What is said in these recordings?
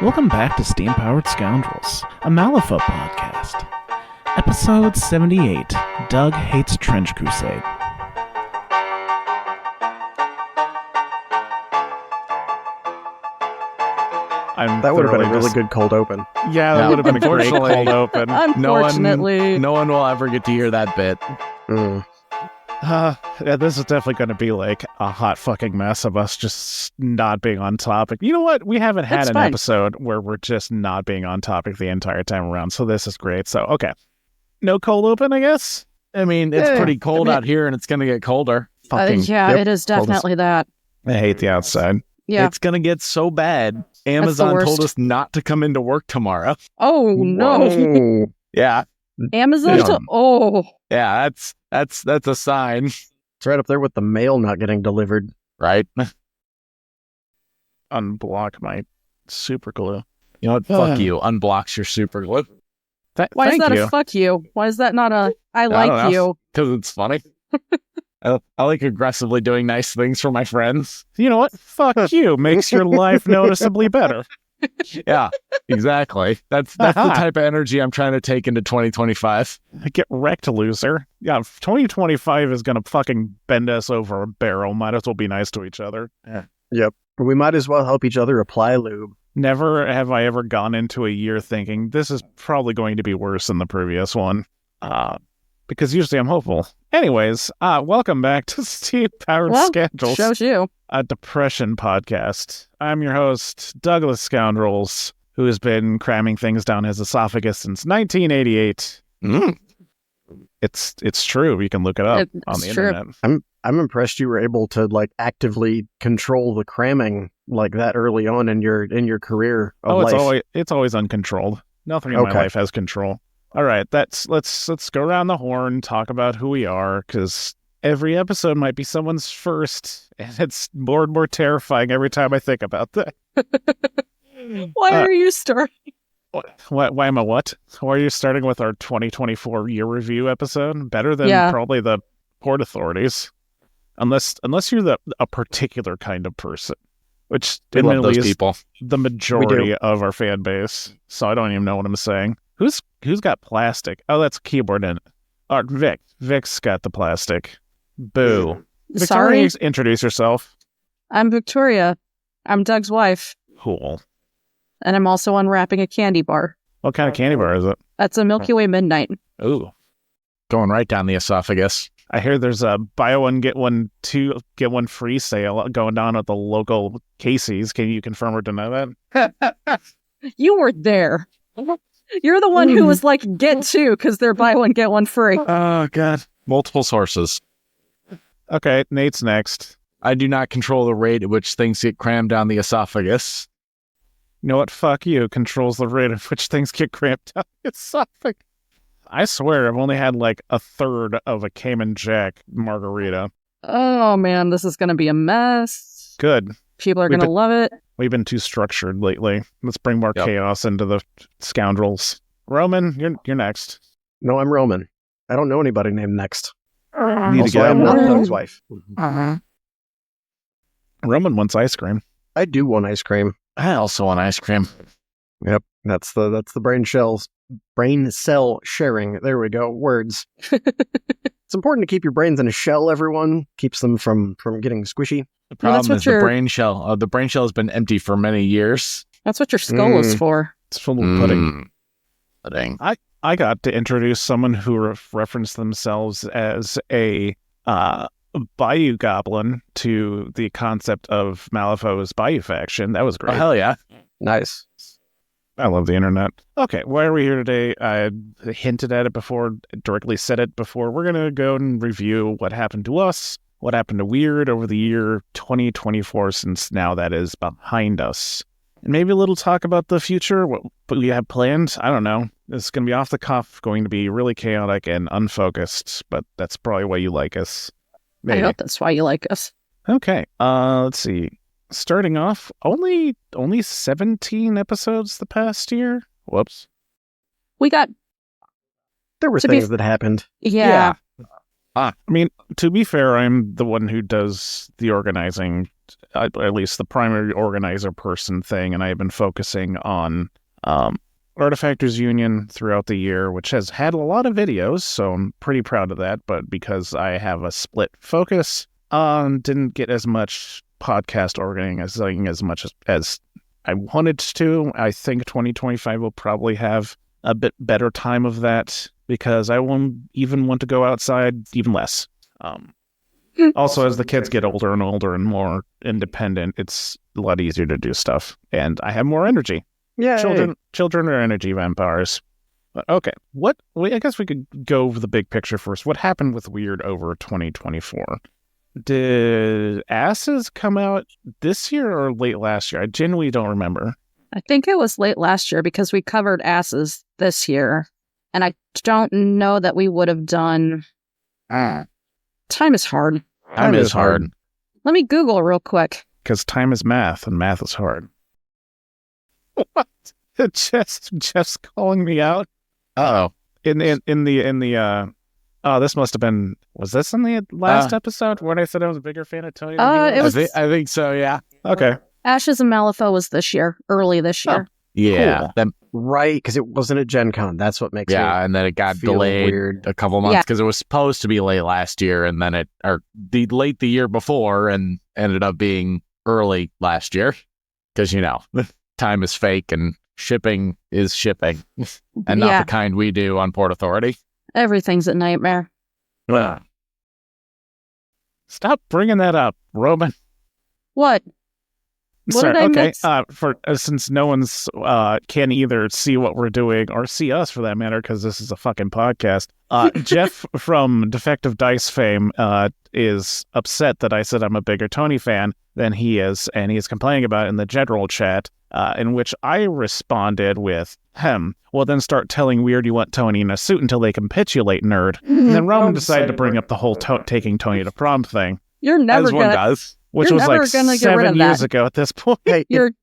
Welcome back to Steam-Powered Scoundrels, a Malifaux podcast. Episode 78, Doug Hates Trench Crusade. That would have been a really good cold open. Yeah, that would have been a great cold open. Unfortunately. No one will ever get to hear that bit. Yeah, this is definitely going to be like a hot fucking mess of us just not being on topic. You know what? We haven't had an episode where we're just not being on topic the entire time around, so this is great. So, okay. No cold open, I guess? I mean, it's pretty cold out here, and it's going to get colder. It is definitely that. I hate the outside. Yeah. It's going to get so bad. Amazon told us not to come into work tomorrow. Oh, no. Whoa. Yeah. Amazon Yeah, that's a sign. It's right up there with the mail not getting delivered. Right? Unblock my super glue. You know what? Fuck you. Unblocks your super glue. Why is that a fuck you? Why is that not a I like you? Because it's funny. I like aggressively doing nice things for my friends. You know what? Fuck you. Makes your life noticeably better. Yeah, exactly. That's the type of energy I'm trying to take into 2025. Get wrecked, loser. Yeah, 2025 is going to fucking bend us over a barrel. Might as well be nice to each other. Yeah. Yep. We might as well help each other apply lube. Never have I ever gone into a year thinking this is probably going to be worse than the previous one. Because usually I'm hopeful. Anyways, welcome back to Steam-Powered Scoundrels. Shows you. A depression podcast. I'm your host, Douglas Scoundrels, who has been cramming things down his esophagus since 1988. It's true. You can look it up on the internet. I'm impressed you were able to actively control the cramming like that early on in your career of life. It's always uncontrolled. Nothing in my life has control. All right, let's go around the horn, talk about who we are, because every episode might be someone's first, and it's more and more terrifying every time I think about that. Why are you starting? Why am I what? Why are you starting with our 2024 year review episode? Better than probably the Port Authorities, unless you're a particular kind of person, which we love those people. The majority of our fan base. So I don't even know what I'm saying. Who's got plastic? Oh, that's a keyboard in it. Vic. Vic's got the plastic. Boo. Sorry. Victoria, introduce yourself. I'm Victoria. I'm Doug's wife. Cool. And I'm also unwrapping a candy bar. What kind of candy bar is it? That's a Milky Way Midnight. Ooh. Going right down the esophagus. I hear there's a buy one, get one free sale going down at the local Casey's. Can you confirm or deny that? You were there. You're the one who was like, get two, because they're buy one, get one free. Oh, God. Multiple sources. Okay, Nate's next. I do not control the rate at which things get crammed down the esophagus. You know what? Fuck you. Controls the rate at which things get crammed down the esophagus. I swear I've only had like a third of a Cayman Jack margarita. Oh, man, this is going to be a mess. Good. People are going to love it. We've been too structured lately. Let's bring more chaos into the Scoundrels. Roman, you're next. No, I'm Roman. I don't know anybody named Next. Also, I'm not Doug's wife. Roman wants ice cream. I do want ice cream. I also want ice cream. Yep, that's the brain cell sharing. There we go. Words. It's important to keep your brains in a shell, everyone. Keeps them from getting squishy. The problem is the brain shell. The brain shell has been empty for many years. That's what your skull is for. It's full of pudding. Pudding. I got to introduce someone who referenced themselves as a Bayou Goblin to the concept of Malifaux's Bayou faction. That was great. Oh, hell yeah. Nice. I love the internet. Okay, why are we here today? I hinted at it before, directly said it before. We're going to go and review what happened to us, what happened to Wyrd over the year 2024, since now that is behind us. And maybe a little talk about the future, what we have planned. I don't know. It's going to be off the cuff, going to be really chaotic and unfocused, but that's probably why you like us. Maybe. I hope that's why you like us. Okay, let's see. Starting off, only 17 episodes the past year. Whoops. We got... There were things that happened. Yeah. I mean, to be fair, I'm the one who does the organizing, at least the primary organizer person thing, and I've been focusing on Artefactors Union throughout the year, which has had a lot of videos, so I'm pretty proud of that. But because I have a split focus, didn't get as much podcast organizing as much as I wanted to. I think 2025 will probably have a bit better time of that because I won't even want to go outside even less. Also, as the kids get older and more independent, it's a lot easier to do stuff, and I have more energy. Yeah, Children are energy vampires. But okay, I guess we could go over the big picture first. What happened with Wyrd over 2024? Did Asses come out this year or late last year? I genuinely don't remember. I think it was late last year because we covered Asses this year. And I don't know that we would have done... Time is hard. Time is hard. Let me Google real quick. Because time is math, and math is hard. What? Jeff's calling me out? Uh-oh. In the this must have been, was this in the last episode when I said I was a bigger fan of Tony than he was? I think so, yeah. Okay. Ashes and Malifaux was this year, early this year. Yeah. Cool. Right, because it wasn't at Gen Con. That's what makes it and then it got delayed weird. a couple months because it was supposed to be late last year, and then late the year before, and ended up being early last year. Because, time is fake, and shipping is shipping, and not the kind we do on Port Authority. Everything's a nightmare. Stop bringing that up, Roman. What? What Sorry, did I okay. miss? Since no one's can either see what we're doing or see us for that matter, because this is a fucking podcast. Jeff from Defective Dice fame is upset that I said I'm a bigger Tony fan than he is, and he is complaining about it in the general chat. In which I responded with, well then start telling Wyrd you want Tony in a suit until they capitulate, nerd. And then Roman decided to bring up the whole taking Tony to prom thing. You're never as one does. Which was like 7 years ago at this point. Hey, in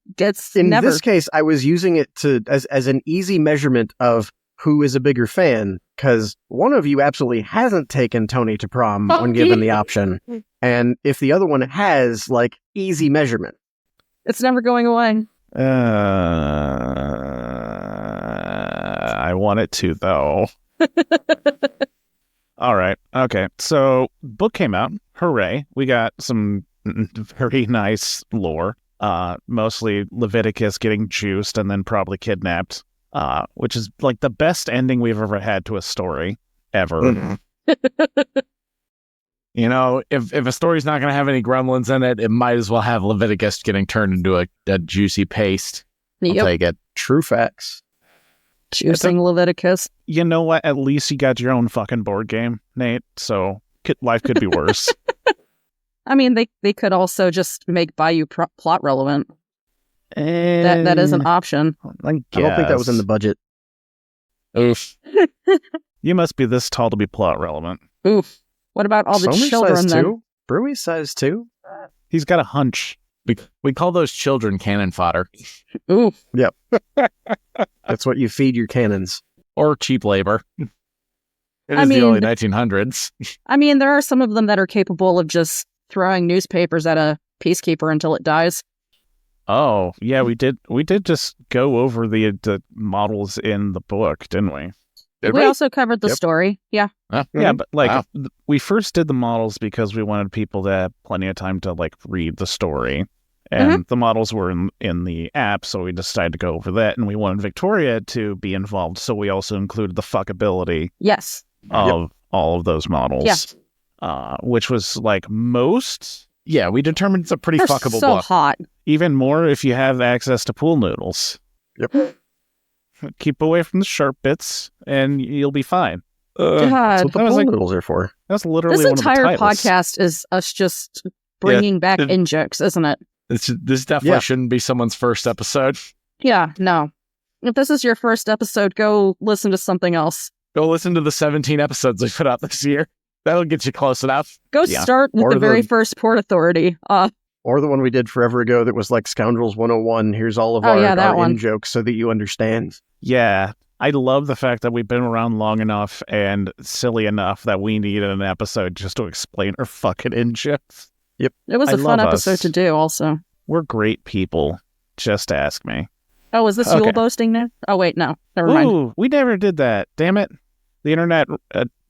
never. this case, I was using it as an easy measurement of who is a bigger fan, because one of you absolutely hasn't taken Tony to prom when given the option. And if the other one has, easy measurement. It's never going away. I want it to, though. All right. Okay. So, book came out. Hooray. We got some very nice lore. Mostly Leviticus getting juiced and then probably kidnapped. Which is the best ending we've ever had to a story ever. Mm-hmm. If a story's not going to have any gremlins in it, it might as well have Leviticus getting turned into a juicy paste. I'll take it. True facts. Juicing Leviticus. You know what? At least you got your own fucking board game, Nate. So life could be worse. I mean, they could also just make Bayou plot relevant. That is an option. I don't think that was in the budget. Oof. You must be this tall to be plot relevant. Oof. What about all the Somer's children size then? 2? Brewy's size 2? He's got a hunch. We call those children cannon fodder. Oof. Yep. That's what you feed your cannons. Or cheap labor. It I is mean- the early 1900s. I mean, there are some of them that are capable of just throwing newspapers at a peacekeeper until it dies. Oh, yeah, we did just go over the models in the book, didn't we? Did We also covered the Yep. story. Yeah. Yeah, but Wow. we first did the models because we wanted people to have plenty of time to read the story. And the models were in the app, so we decided to go over that. And we wanted Victoria to be involved, so we also included the fuckability Yes. of all of those models. Yeah. Which was most, Yeah, we determined it's a pretty They're fuckable so book. hot. even more if you have access to pool noodles. Yep. Keep away from the sharp bits, and you'll be fine. God. That's what the That was pool like- noodles are for. That's literally This one of the entire titles. podcast is us just bringing back it- in-jokes, isn't it? This definitely Yeah. shouldn't be someone's first episode. Yeah, no. If this is your first episode, go listen to something else. Go listen to the 17 episodes we put out this year. That'll get you close enough. Go Yeah. start with Or the very the- first Port Authority. Or the one we did forever ago that was like Scoundrels 101. Here's all of Oh, our, yeah, that our one. in-jokes so that you understand. Yeah. I love the fact that we've been around long enough and silly enough that we needed an episode just to explain our fucking engines. Yep. It was I a fun love episode us. to do, also. We're great people. Just ask me. Oh, is this Okay. Yule boasting now? Oh, wait, no. Never mind. Ooh, we never did that. Damn it. The internet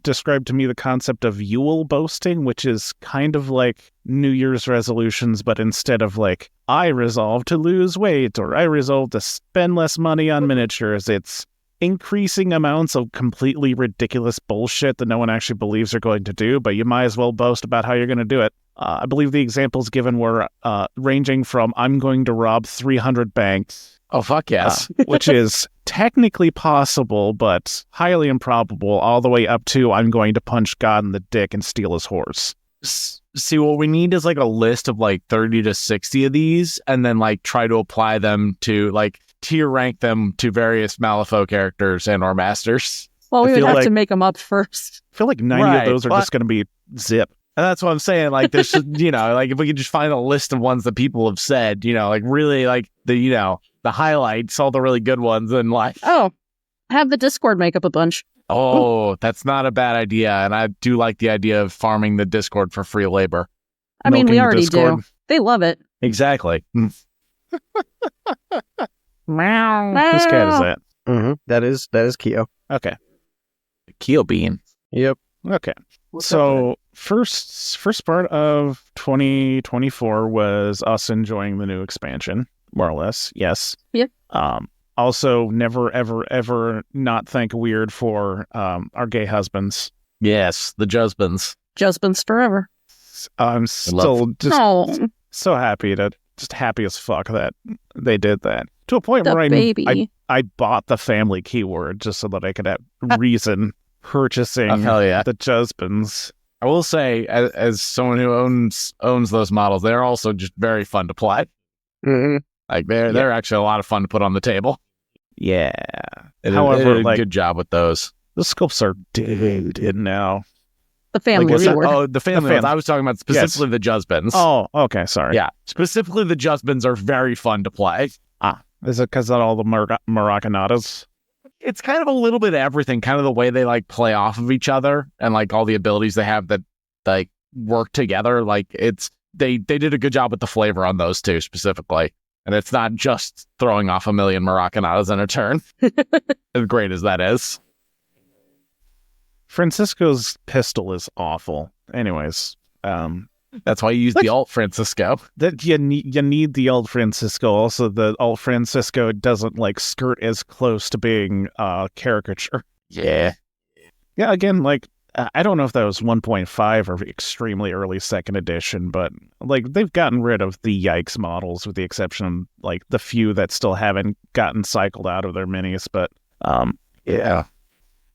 described to me the concept of Yule boasting, which is kind of like New Year's resolutions, but instead of like, I resolve to lose weight or I resolve to spend less money on miniatures, it's increasing amounts of completely ridiculous bullshit that no one actually believes they're going to do, but you might as well boast about how you're going to do it. I believe the examples given were ranging from I'm going to rob 300 banks, Oh, fuck yes. which is technically possible, but highly improbable, all the way up to I'm going to punch God in the dick and steal his horse. See, what we need is like a list of like 30 to 60 of these, and then like try to apply them to like tier rank them to various Malifaux characters and or masters. Well, I we would feel have like- to make them up first. I feel like 90 Right, of those are but- just going to be zip. And that's what I'm saying. Like, there should, like if we could just find a list of ones that people have said, like really like the highlights, all the really good ones, and like, Oh, have the Discord make up a bunch. oh, that's not a bad idea. And I do like the idea of farming the Discord for free labor. I mean, we Milking the already Discord. do. They love it. Exactly. Meow. Whose cat is that? Mm-hmm. That is Keo. Okay. Keel bean. Yep. Okay. So first part of 2024 was us enjoying the new expansion, more or less. Yes. Yep. Also, never ever ever not thank Wyrd for our gay husbands. Yes, the Jusbans. Jusbins forever. I'm still just Oh, so happy as fuck that they did that to a point the where baby. I bought the family keyword just so that I could have reason purchasing Oh, hell yeah. the husbands. I will say, as someone who owns those models, they're also just very fun to play. Mm-hmm. Like they're actually a lot of fun to put on the table. Yeah. They However, did a like good job with those. the sculpts are dated now. The family Like, is that- keyword. Oh, the family. fam- ones. I was talking about specifically the Jusbans. Oh, okay, sorry. yeah, specifically the Jusbans are very fun to play. Is it because of all the Maracanadas? It's kind of a little bit of everything, kind of the way they like play off of each other and like all the abilities they have that like work together. Like they did a good job with the flavor on those two specifically. And it's not just throwing off a million Maracanadas in a turn, as great as that is. Francisco's pistol is awful. Anyways, That's why you use the alt Francisco. that you need the old Francisco. Also, the old Francisco doesn't like skirt as close to being caricature. Yeah. Yeah, again, like I don't know if that was 1.5 or extremely early second edition, but like they've gotten rid of the Yikes models with the exception of like the few that still haven't gotten cycled out of their minis. But Yeah.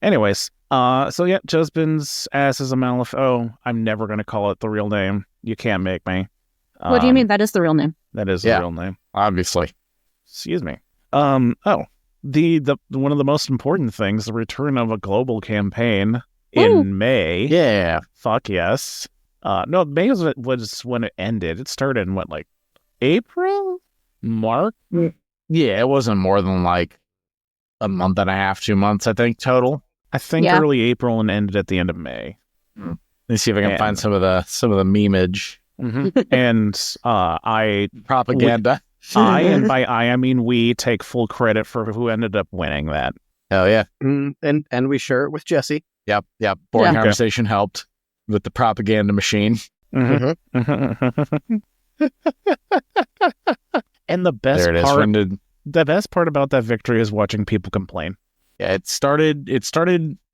anyways, so yeah, Jusbin's ass is a Malifaux. I'm never gonna call it the real name. You can't make me. What do you mean? That is the real name. That is Yeah. the real name. Obviously. Excuse me. The one of the most important things, the return of a global campaign in Woo. May. Yeah. Fuck yes. No, May was when it ended. It started in what, like April? March? Yeah, it wasn't more than like a month and a half, 2 months, I think, total. I think Yeah. early April and ended at the end of May. Let me see if I can And- find some of the memeage And I propaganda. and by I mean we take full credit for who ended up winning that. Hell yeah. And we share it with Jesse. Yep. Boring Yeah. conversation helped with the propaganda machine. Mm-hmm. And the best There it is. part, When did- the best part about that victory is watching people complain. yeah, it started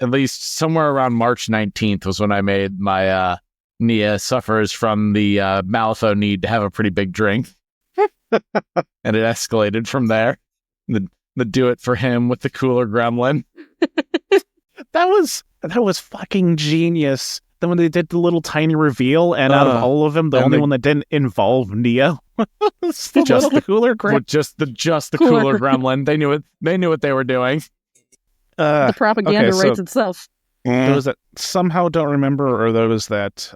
at least somewhere around March 19th was when I made my Nia suffers from the Malifaux need to have a pretty big drink. And it escalated from there. The do it for him with the cooler gremlin. That was fucking genius. Then when they did the little tiny reveal, and out of all of them, the and only they- one that didn't involve Neo was the Just little cooler crap. With just the Cooler. cooler gremlin. They knew what they were doing. The propaganda okay, so- writes itself. Those that somehow don't remember, or those that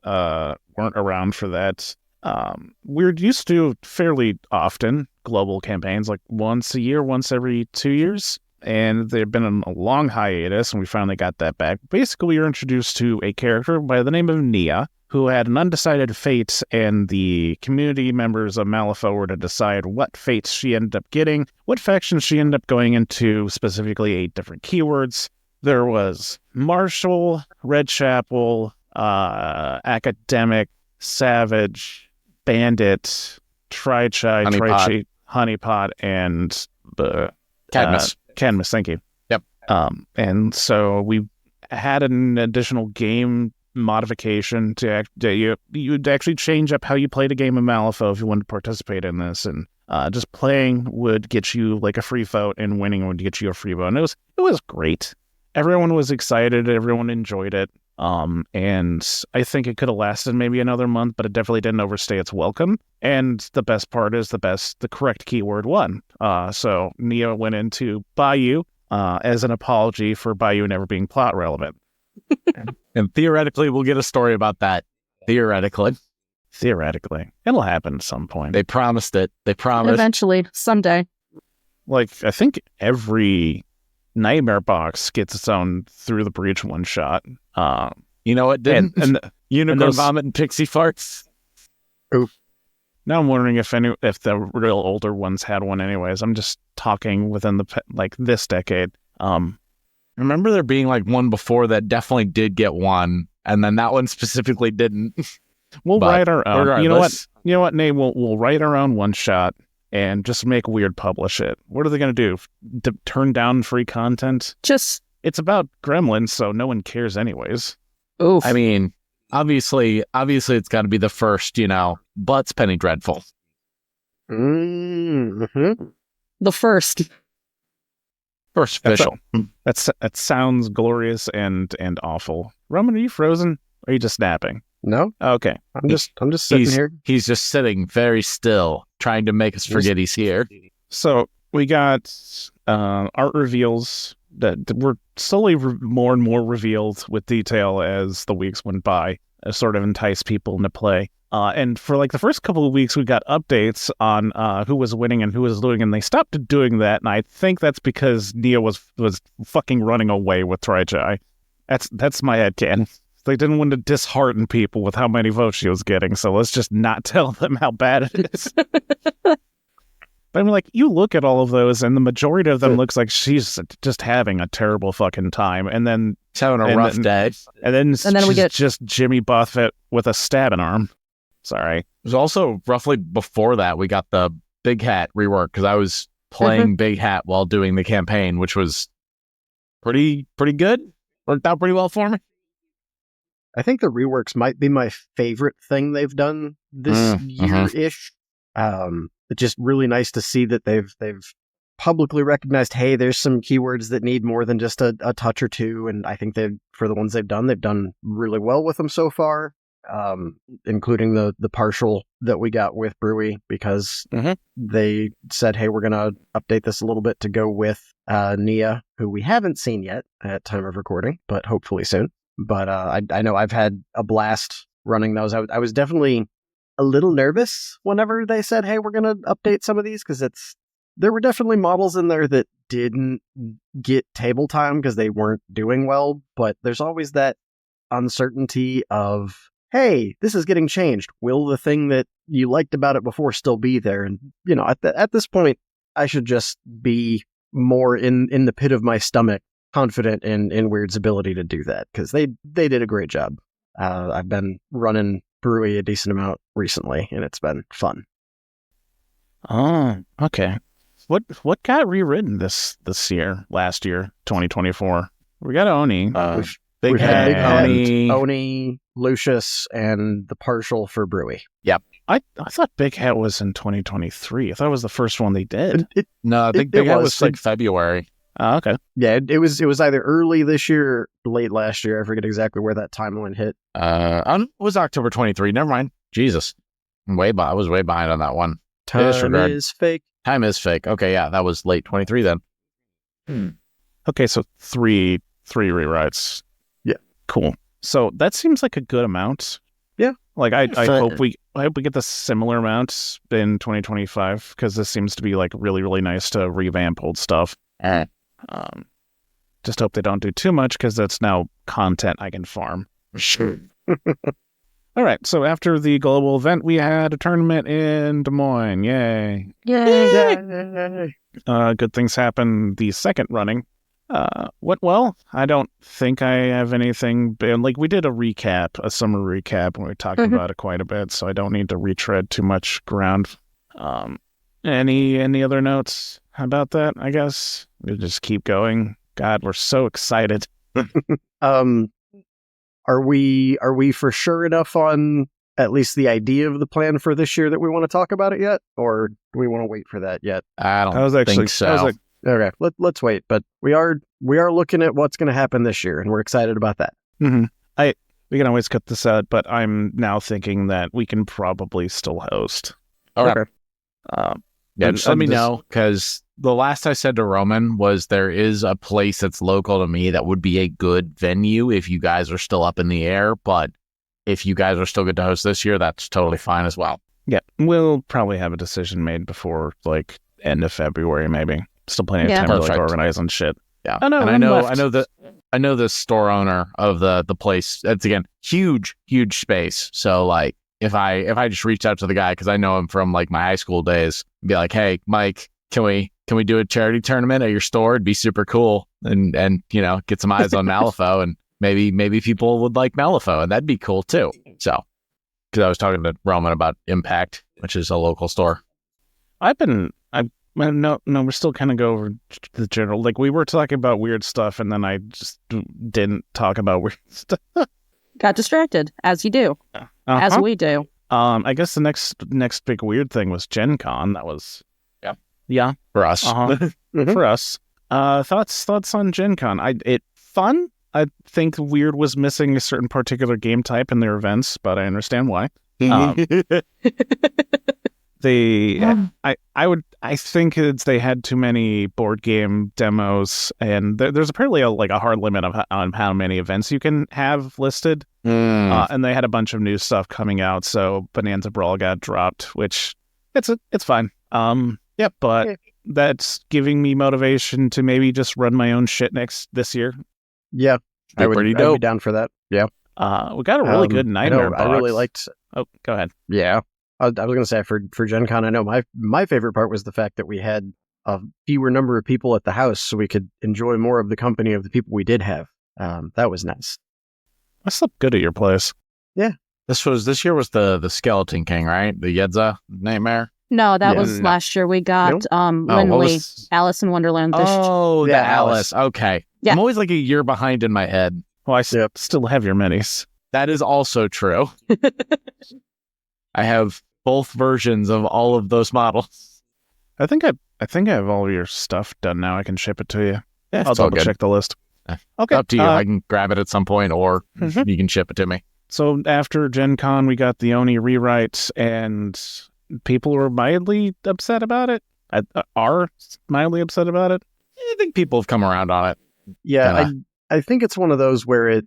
weren't around for that. Wyrd used to fairly often global campaigns, like once a year, once every 2 years. and they've been on a long hiatus, and we finally got that back. Basically, you're introduced to a character by the name of Nia, who had an undecided fate, and the community members of Malifaux were to decide what fates she ended up getting, what factions she ended up going into, specifically 8 different keywords. There was Marshall, Red Chapel, Academic, Savage, Bandit, Tri-Chi, Honeypot, and the Cadmus. Cadmus, thank you. Yep. And so we had an additional game modification to you'd actually change up how you played a game of Malifaux if you wanted to participate in this, and just playing would get you like a free vote, and winning would get you a free vote. And it was great. Everyone was excited. Everyone enjoyed it. And I think it could have lasted maybe another month, but it definitely didn't overstay its welcome. And the best part is the correct keyword won. So Nia went into Bayou as an apology for Bayou never being plot relevant. And theoretically, we'll get a story about that. Theoretically. It'll happen at some point. They promised it. They promised. Eventually, someday. Like, I think every Nightmare box gets its own Through the Breach one shot. You know what didn't? And Unicorn Vomit and Pixie Farts. Oof. Now I'm wondering if the real older ones had one anyways. I'm just talking within this decade. Remember there being like one before that definitely did get one, and then that one specifically didn't. We'll write our own. Regardless. You know what, Nate? We'll write our own one shot and just make Wyrd publish it. What are they going to do? Turn down free content? It's about gremlins, so no one cares anyways. Oof. I mean, obviously it's got to be the first, Butts Penny Dreadful. Mm-hmm. The first. First official. That sounds glorious and awful. Roman, are you frozen? Or are you just napping? No. Okay. I'm just sitting here. He's just sitting very still, trying to make us forget he's here. So we got art reveals that were slowly more and more revealed with detail as the weeks went by, to sort of entice people into play. And for like the first couple of weeks, we got updates on who was winning and who was losing, and they stopped doing that. And I think that's because Nia was fucking running away with Tri-Chi. That's my headcanon. They didn't want to dishearten people with how many votes she was getting, so let's just not tell them how bad it is. But I mean, like, you look at all of those, and the majority of them looks like she's just having a terrible fucking time, and then she's having a rough day. And then we get just Jimmy Buffett with a stabbing arm. Sorry. There's also roughly before that we got the Big Hat rework, because I was playing Big Hat while doing the campaign, which was pretty good. Worked out pretty well for me. I think the reworks might be my favorite thing they've done this year-ish. It's just really nice to see that they've publicly recognized, hey, there's some keywords that need more than just a touch or two, and I think for the ones they've done really well with them so far, including the partial that we got with Brewy, because they said, hey, we're going to update this a little bit to go with Nia, who we haven't seen yet at time of recording, but hopefully soon. But I know I've had a blast running those. I was definitely a little nervous whenever they said, hey, we're going to update some of these, because there were definitely models in there that didn't get table time because they weren't doing well. But there's always that uncertainty of, hey, this is getting changed. Will the thing that you liked about it before still be there? And, at this point, I should just be more in the pit of my stomach, confident in Wyrd's ability to do that, because they did a great job. I've been running Brewy a decent amount recently, and it's been fun. Oh, okay. What got rewritten last year, 2024? We got Oni. We've had Oni. Oni, Lucius, and the partial for Brewy. Yep. I thought Big Hat was in 2023. I thought it was the first one they did. No, I think Big Hat was like February. Oh, okay. Yeah, it was either early this year or late last year. I forget exactly where that timeline hit. It was October 23. Never mind. Jesus. I was way behind on that one. Time is fake. Time is fake. Okay, yeah, that was late 23 then. Okay, so three rewrites. Yeah. Cool. So that seems like a good amount. Yeah. Like I hope we get the similar amount in 2025, because this seems to be like really, really nice to revamp old stuff. Just hope they don't do too much because that's now content I can farm. Sure. All right, so after the global event, we had a tournament in Des Moines. Yay. Yay. Good things happened the second running. Went well. I don't think I have anything. Like, we did a summer recap, and we talked about it quite a bit, so I don't need to retread too much ground. Any other notes about that, I guess? We'll just keep going. God, we're so excited. Are we for sure enough on at least the idea of the plan for this year that we want to talk about it yet, or do we want to wait for that yet? I don't think so. Okay, let's wait. But we are looking at what's going to happen this year, and we're excited about that. Mm-hmm. We can always cut this out, but I'm now thinking that we can probably still host. Okay. Yeah, just let me know, because the last I said to Roman was there is a place that's local to me that would be a good venue if you guys are still up in the air, but if you guys are still good to host this year, that's totally fine as well. Yeah, we'll probably have a decision made before, like, end of February, maybe. Still plenty of time to, like, organize and shit. Yeah, I know the store owner of the place. It's, again, huge space. So, like, if I just reached out to the guy, because I know him from, like, my high school days, be like, hey, Mike, can we do a charity tournament at your store? It'd be super cool, and get some eyes on Malifaux, and maybe people would like Malifaux, and that'd be cool too. So, because I was talking to Roman about Impact, which is a local store. No, we're still kind of go over the general. Like, we were talking about weird stuff, and then I just didn't talk about weird stuff. Got distracted, as you do, as we do. I guess the next big weird thing was Gen Con. That was yeah for us. For us. Thoughts on Gen Con? Fun. I think Wyrd was missing a certain particular game type in their events, but I understand why. I think they had too many board game demos, and there's apparently a hard limit on how many events you can have listed. And they had a bunch of new stuff coming out, so Bonanza Brawl got dropped, which it's fine. But that's giving me motivation to maybe just run my own shit this year. Yeah, I'd be down for that. Yeah. We got a really good Nightmare box. I really liked. Oh, go ahead. Yeah. I was going to say for Gen Con, I know my favorite part was the fact that we had a fewer number of people at the house, so we could enjoy more of the company of the people we did have. That was nice. I slept good at your place. Yeah. This year was the Skeleton King, right? The Yedza Nightmare. No, that was last year. We got Lindley, Alice in Wonderland. The Alice. Okay. Yeah. I'm always like a year behind in my head. Well, I still have your minis. That is also true. I have both versions of all of those models. I think I have all of your stuff done now. I can ship it to you. Yeah, I'll double check the list. Okay. It's up to you. I can grab it at some point, or you can ship it to me. So after Gen Con, we got the Oni rewrites, and people were mildly upset about it. Are mildly upset about it. I think people have come around on it. Yeah, I think it's one of those where it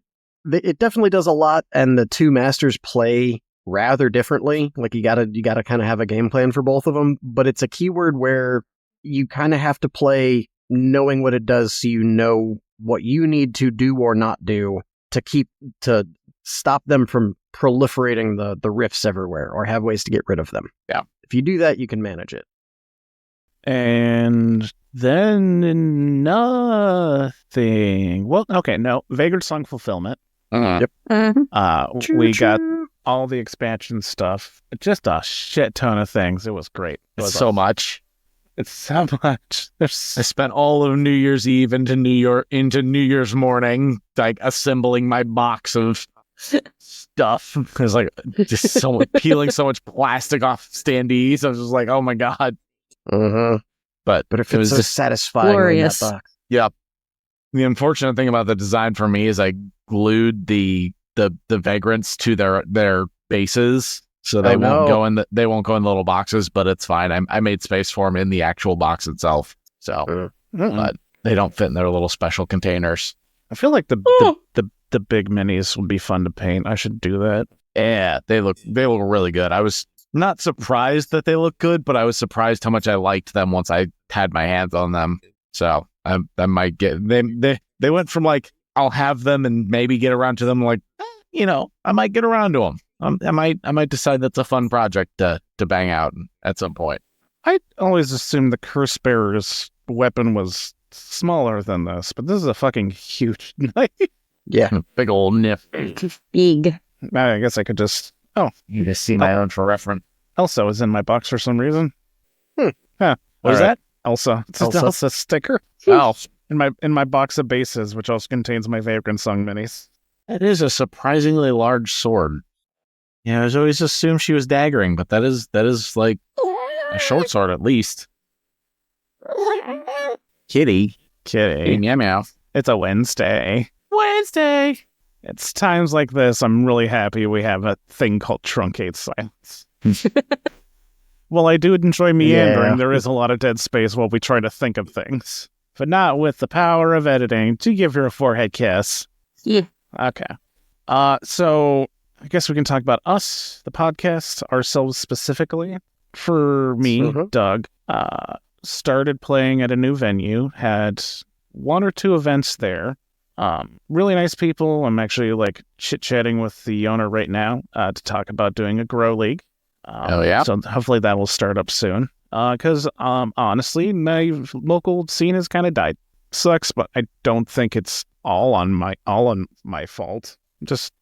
definitely does a lot, and the two masters play rather differently. Like, you gotta kind of have a game plan for both of them, but it's a keyword where you kind of have to play knowing what it does, so you know what you need to do or not do to stop them from proliferating the rifts everywhere, or have ways to get rid of them. Yeah. If you do that, you can manage it. And then another thing. Well, okay, no. Vagrant Song Fulfillment. Yep. We got all the expansion stuff. Just a shit ton of things. It was great. It's so much. It's so much. I spent all of New Year's Eve into New Year's morning, like, assembling my box of stuff. Because, like, just peeling so much plastic off standees. I was just like, oh my God. But if it was so satisfying. Glorious. In that box. Yep. The unfortunate thing about the design for me is I glued the vagrants to their bases, so they won't go in the little boxes. But it's fine. I made space for them in the actual box itself. So, but they don't fit in their little special containers. I feel like the big minis would be fun to paint. I should do that. Yeah, they look really good. I was not surprised that they look good, but I was surprised how much I liked them once I had my hands on them. So I might get they went from like I'll have them and maybe get around to them, like I might get around to them. I might decide that's a fun project to bang out at some point. I always assumed the Curse Bearer's weapon was smaller than this, but this is a fucking huge knife. Yeah. Big old nif. Big. I guess I could just... Oh, You just see my own for reference. Elsa was in my box for some reason. Huh. What What is that? Elsa. It's an Elsa. Elsa sticker. Oh, In my box of bases, which also contains my Vagrant Song minis. that is a surprisingly large sword. Yeah, I was always assumed she was daggering, but that is like a short sword at least. Kitty. Kitty. Meow meow. It's a Wednesday. It's times like this I'm really happy we have a thing called Truncate Silence. Well, I do enjoy meandering. Yeah. There is a lot of dead space while we try to think of things. But not with the power of editing to give her a forehead kiss. Yeah. Okay. So I guess we can talk about us, the podcast, ourselves specifically. For me, Mhm. Doug, started playing at a new venue, had one or two events there. Really nice people. I'm actually like chit-chatting with the owner right now to talk about doing a grow league. Oh, yeah? So hopefully that will start up soon. Because honestly, my local scene has kind of died. Sucks, but I don't think it's all on my fault. Just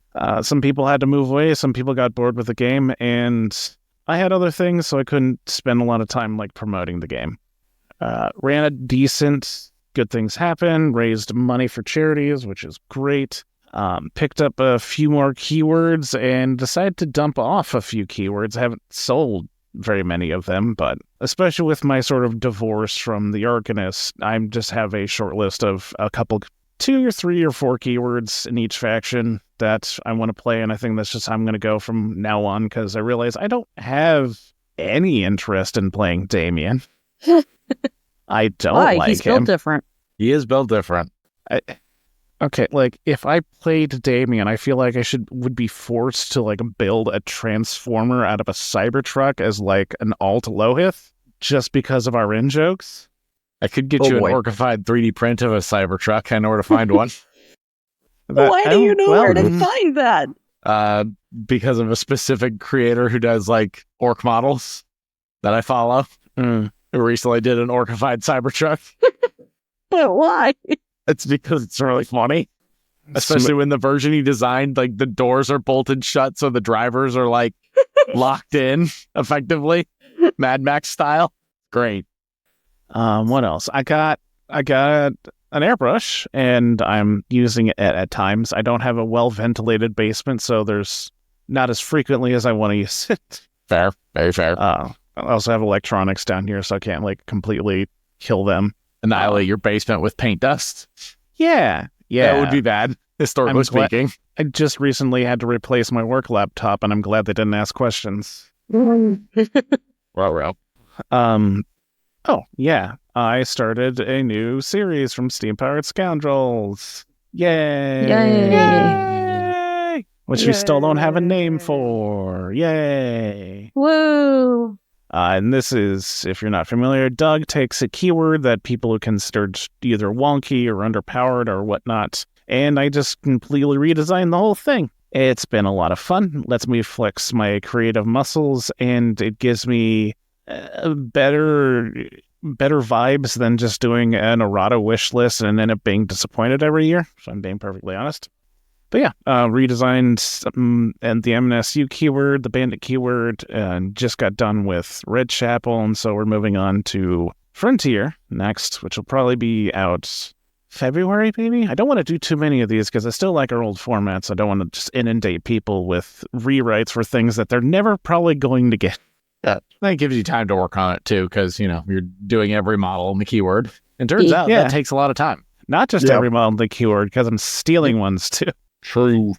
some people had to move away. Some people got bored with the game, and I had other things, so I couldn't spend a lot of time like promoting the game. Ran a decent Good Things Happen, raised money for charities, which is great. Picked up a few more keywords and decided to dump off a few keywords. I haven't sold very many of them, but especially with my sort of divorce from the Arcanist, I just have a short list of a couple, 2 or 3 or 4 keywords in each faction that I want to play, and I think that's just how I'm going to go from now on, because I realize I don't have any interest in playing Damien. I don't Why? like He's him. built different. He is built different. Okay, like if I played Damien, I feel like would be forced to like build a transformer out of a Cybertruck as like an alt Lohith just because of our in jokes. I could get Oh, you an boy. orcified 3D print of a Cybertruck. I know where to find one. Why do you know where to find that? Because of a specific creator who does like orc models that I follow. Mm. Who recently did an orcified Cybertruck. But why? It's because it's really funny. Especially when the version he designed, like the doors are bolted shut, so the drivers are like locked in effectively, Mad Max style. Great. What else? I got an airbrush, and I'm using it at times. I don't have a well ventilated basement, so there's not as frequently as I want to use it. Fair. Very fair. I also have electronics down here, so I can't like completely kill them. Annihilate your basement with paint dust. Yeah. That would be bad, historically I'm glad- speaking. I just recently had to replace my work laptop, and I'm glad they didn't ask questions. Well. Oh, yeah. I started a new series from Steam-Powered Scoundrels. Yay! Yay. Yay! Which we still don't have a name for. Yay! Woo! And this is, if you're not familiar, Doug takes a keyword that people have considered either wonky or underpowered or whatnot, and I just completely redesigned the whole thing. It's been a lot of fun. Lets me flex my creative muscles, and it gives me better vibes than just doing an errata wish list and end up being disappointed every year, if I'm being perfectly honest. But yeah, redesigned and the MNSU keyword, the bandit keyword, and just got done with Red Chapel, and so we're moving on to Frontier next, which will probably be out February, maybe? I don't want to do too many of these because I still like our old formats. I don't want to just inundate people with rewrites for things that they're never probably going to get. That gives you time to work on it too, because you're doing every model in the keyword. And turns out Yeah. that takes a lot of time. Not just Yeah. every model in the keyword, because I'm stealing ones too. True.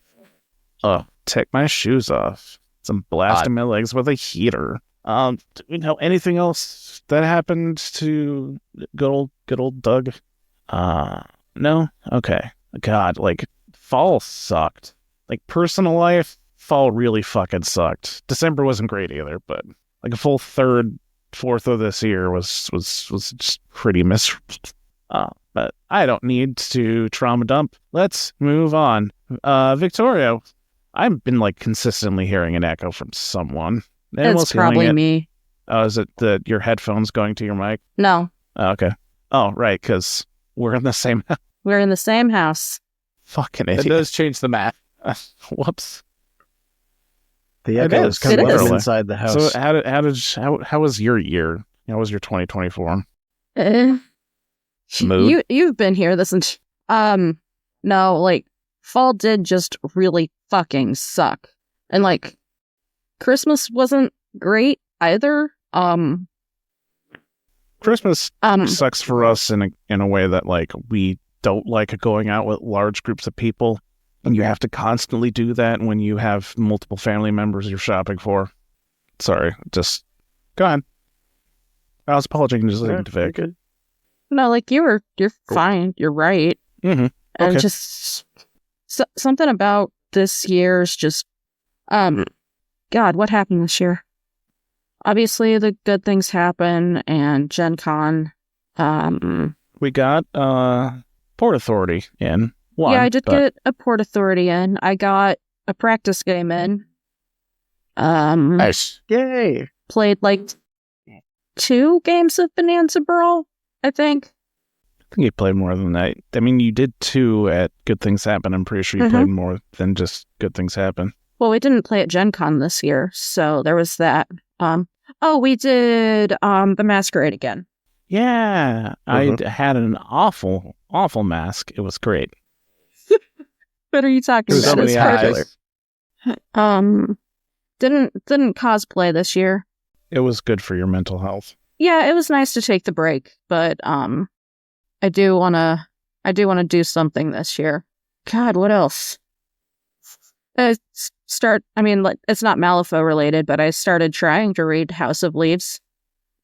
Take my shoes off. I'm blasting my legs with a heater. Do we know anything else that happened to good old Doug? No? Okay. God, like, fall sucked. Like, personal life, fall really fucking sucked. December wasn't great either, but like a full third, fourth of this year was just pretty miserable. But I don't need to trauma dump. Let's move on. Victoria, I've been like consistently hearing an echo from someone. It's probably me. Oh, is it your headphones going to your mic? No. Oh, okay. Oh, right, because we're in the same house. We're in the same house. Fucking It idiot. does change the math. Whoops. The echo is coming It is. from inside the house. So how was your year? How was your 2024? Mood? You've been here this no, like fall did just really fucking suck. And like Christmas wasn't great either. Christmas sucks for us in a way that like we don't like going out with large groups of people, and you have to constantly do that when you have multiple family members you're shopping for. Sorry, just go ahead. I was apologizing to Vic. Good. No, like you're fine. You're right. Mm-hmm. And just something about this year's just God, what happened this year? Obviously, the good things happen, and Gen Con. We got Port Authority in. I did get a Port Authority in. I got a practice game in. Nice. Yay! Played like 2 games of Bonanza Brawl, I think. I think you played more than that. I mean, you did 2 at Good Things Happen. I'm pretty sure you played more than just Good Things Happen. Well, we didn't play at Gen Con this year, so there was that. We did the Masquerade again. Yeah, I had an awful mask. It was great. What are you talking about? So many eyes. Didn't cosplay this year. It was good for your mental health. Yeah, it was nice to take the break, but I do wanna do something this year. God, what else? It's not Malifaux related, but I started trying to read House of Leaves.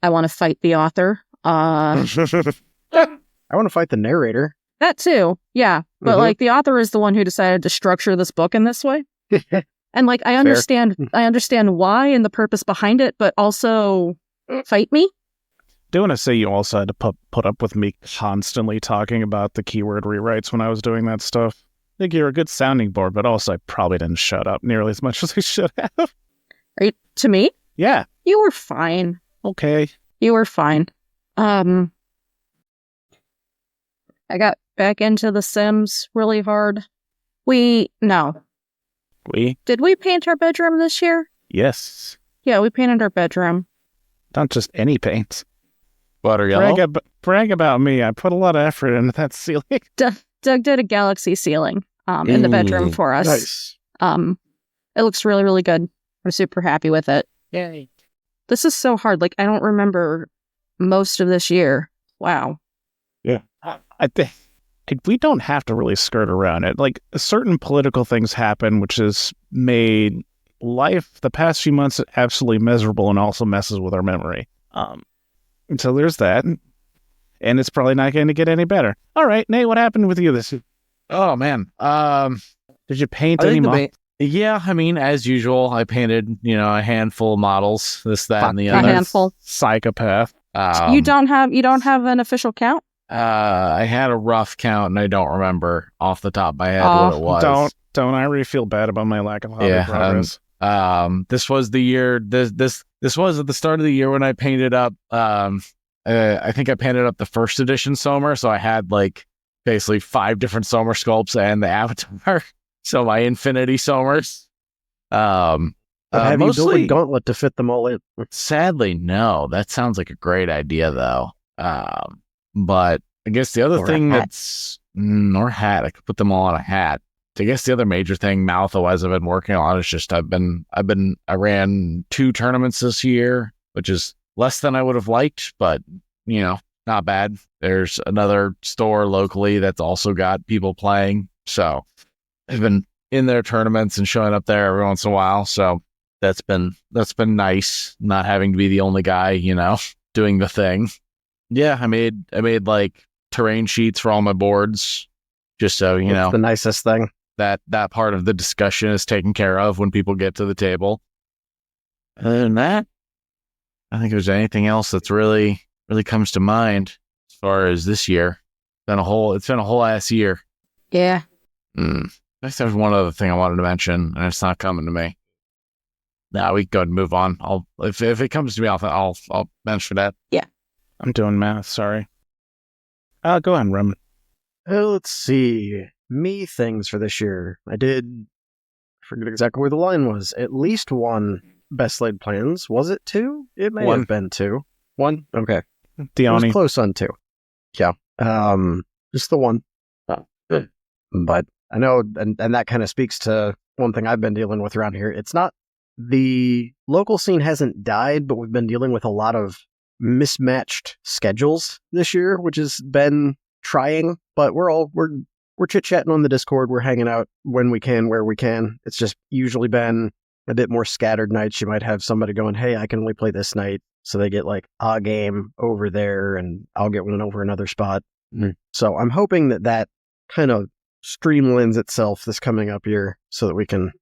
I want to fight the author. I want to fight the narrator. That too, yeah. But like the author is the one who decided to structure this book in this way. And like I understand why and the purpose behind it, but also fight me. Do want to say you also had to put up with me constantly talking about the keyword rewrites when I was doing that stuff. I think you're a good sounding board, but also I probably didn't shut up nearly as much as I should have. Right? To me? Yeah. You were fine. Okay. You were fine. I got back into The Sims really hard. Did we paint our bedroom this year? Yes. Yeah, we painted our bedroom. Not just any paints. Butter yellow? Brag about me. I put a lot of effort into that ceiling. Doug did a galaxy ceiling in the bedroom for us. Nice. It looks really, really good. I'm super happy with it. Yay. This is so hard. Like, I don't remember most of this year. Wow. Yeah. I think we don't have to really skirt around it. Like, certain political things happen, which has made life the past few months absolutely miserable and also messes with our memory. So there's that. And it's probably not going to get any better. All right, Nate, what happened with you this year? Oh, man. Did you paint any more? Yeah, I mean, as usual, I painted, a handful of models, this, that, and the other. A handful. Psychopath. You don't have an official count? I had a rough count, and I don't remember off the top of my head what it was. Don't I really feel bad about my lack of hobby progress? This was the year. This was at the start of the year when I painted up. I think I painted up the first edition Somer, so I had like basically 5 different Somer sculpts and the avatar. So my Infinity Somers. Have you built a gauntlet to fit them all in? Sadly, no. That sounds like a great idea, though. But I guess the other thing that's or hat, I could put them all on a hat. I guess the other major thing Malifaux has been working on is just I ran 2 tournaments this year, which is less than I would have liked, but not bad. There's another store locally that's also got people playing, so I've been in their tournaments and showing up there every once in a while. So that's been nice, not having to be the only guy, doing the thing. Yeah, I made like terrain sheets for all my boards, just so It's the nicest thing. that part of the discussion is taken care of when people get to the table. Other than that, I think if there's anything else that's really comes to mind as far as this year. It's been a whole ass year. Yeah. There's one other thing I wanted to mention, and it's not coming to me. Nah, we can go ahead and move on. If it comes to me, I'll mention that. Yeah. I'm doing math. Sorry. Go on, Roman. Let's see. Me things for this year. I forget exactly where the line was. At least one best laid plans. Was it 2? It may One. have been 2. 1? Okay. It The was Oni. close on 2. Yeah. Just the one. But I know, and that kind of speaks to one thing I've been dealing with around here. It's not, the local scene hasn't died, but we've been dealing with a lot of mismatched schedules this year, which has been trying, but we're chit-chatting on the Discord. We're hanging out when we can, where we can. It's just usually been a bit more scattered nights. You might have somebody going, hey, I can only play this night. So they get like a game over there and I'll get one over another spot. So I'm hoping that kind of streamlines itself this coming up year so that we can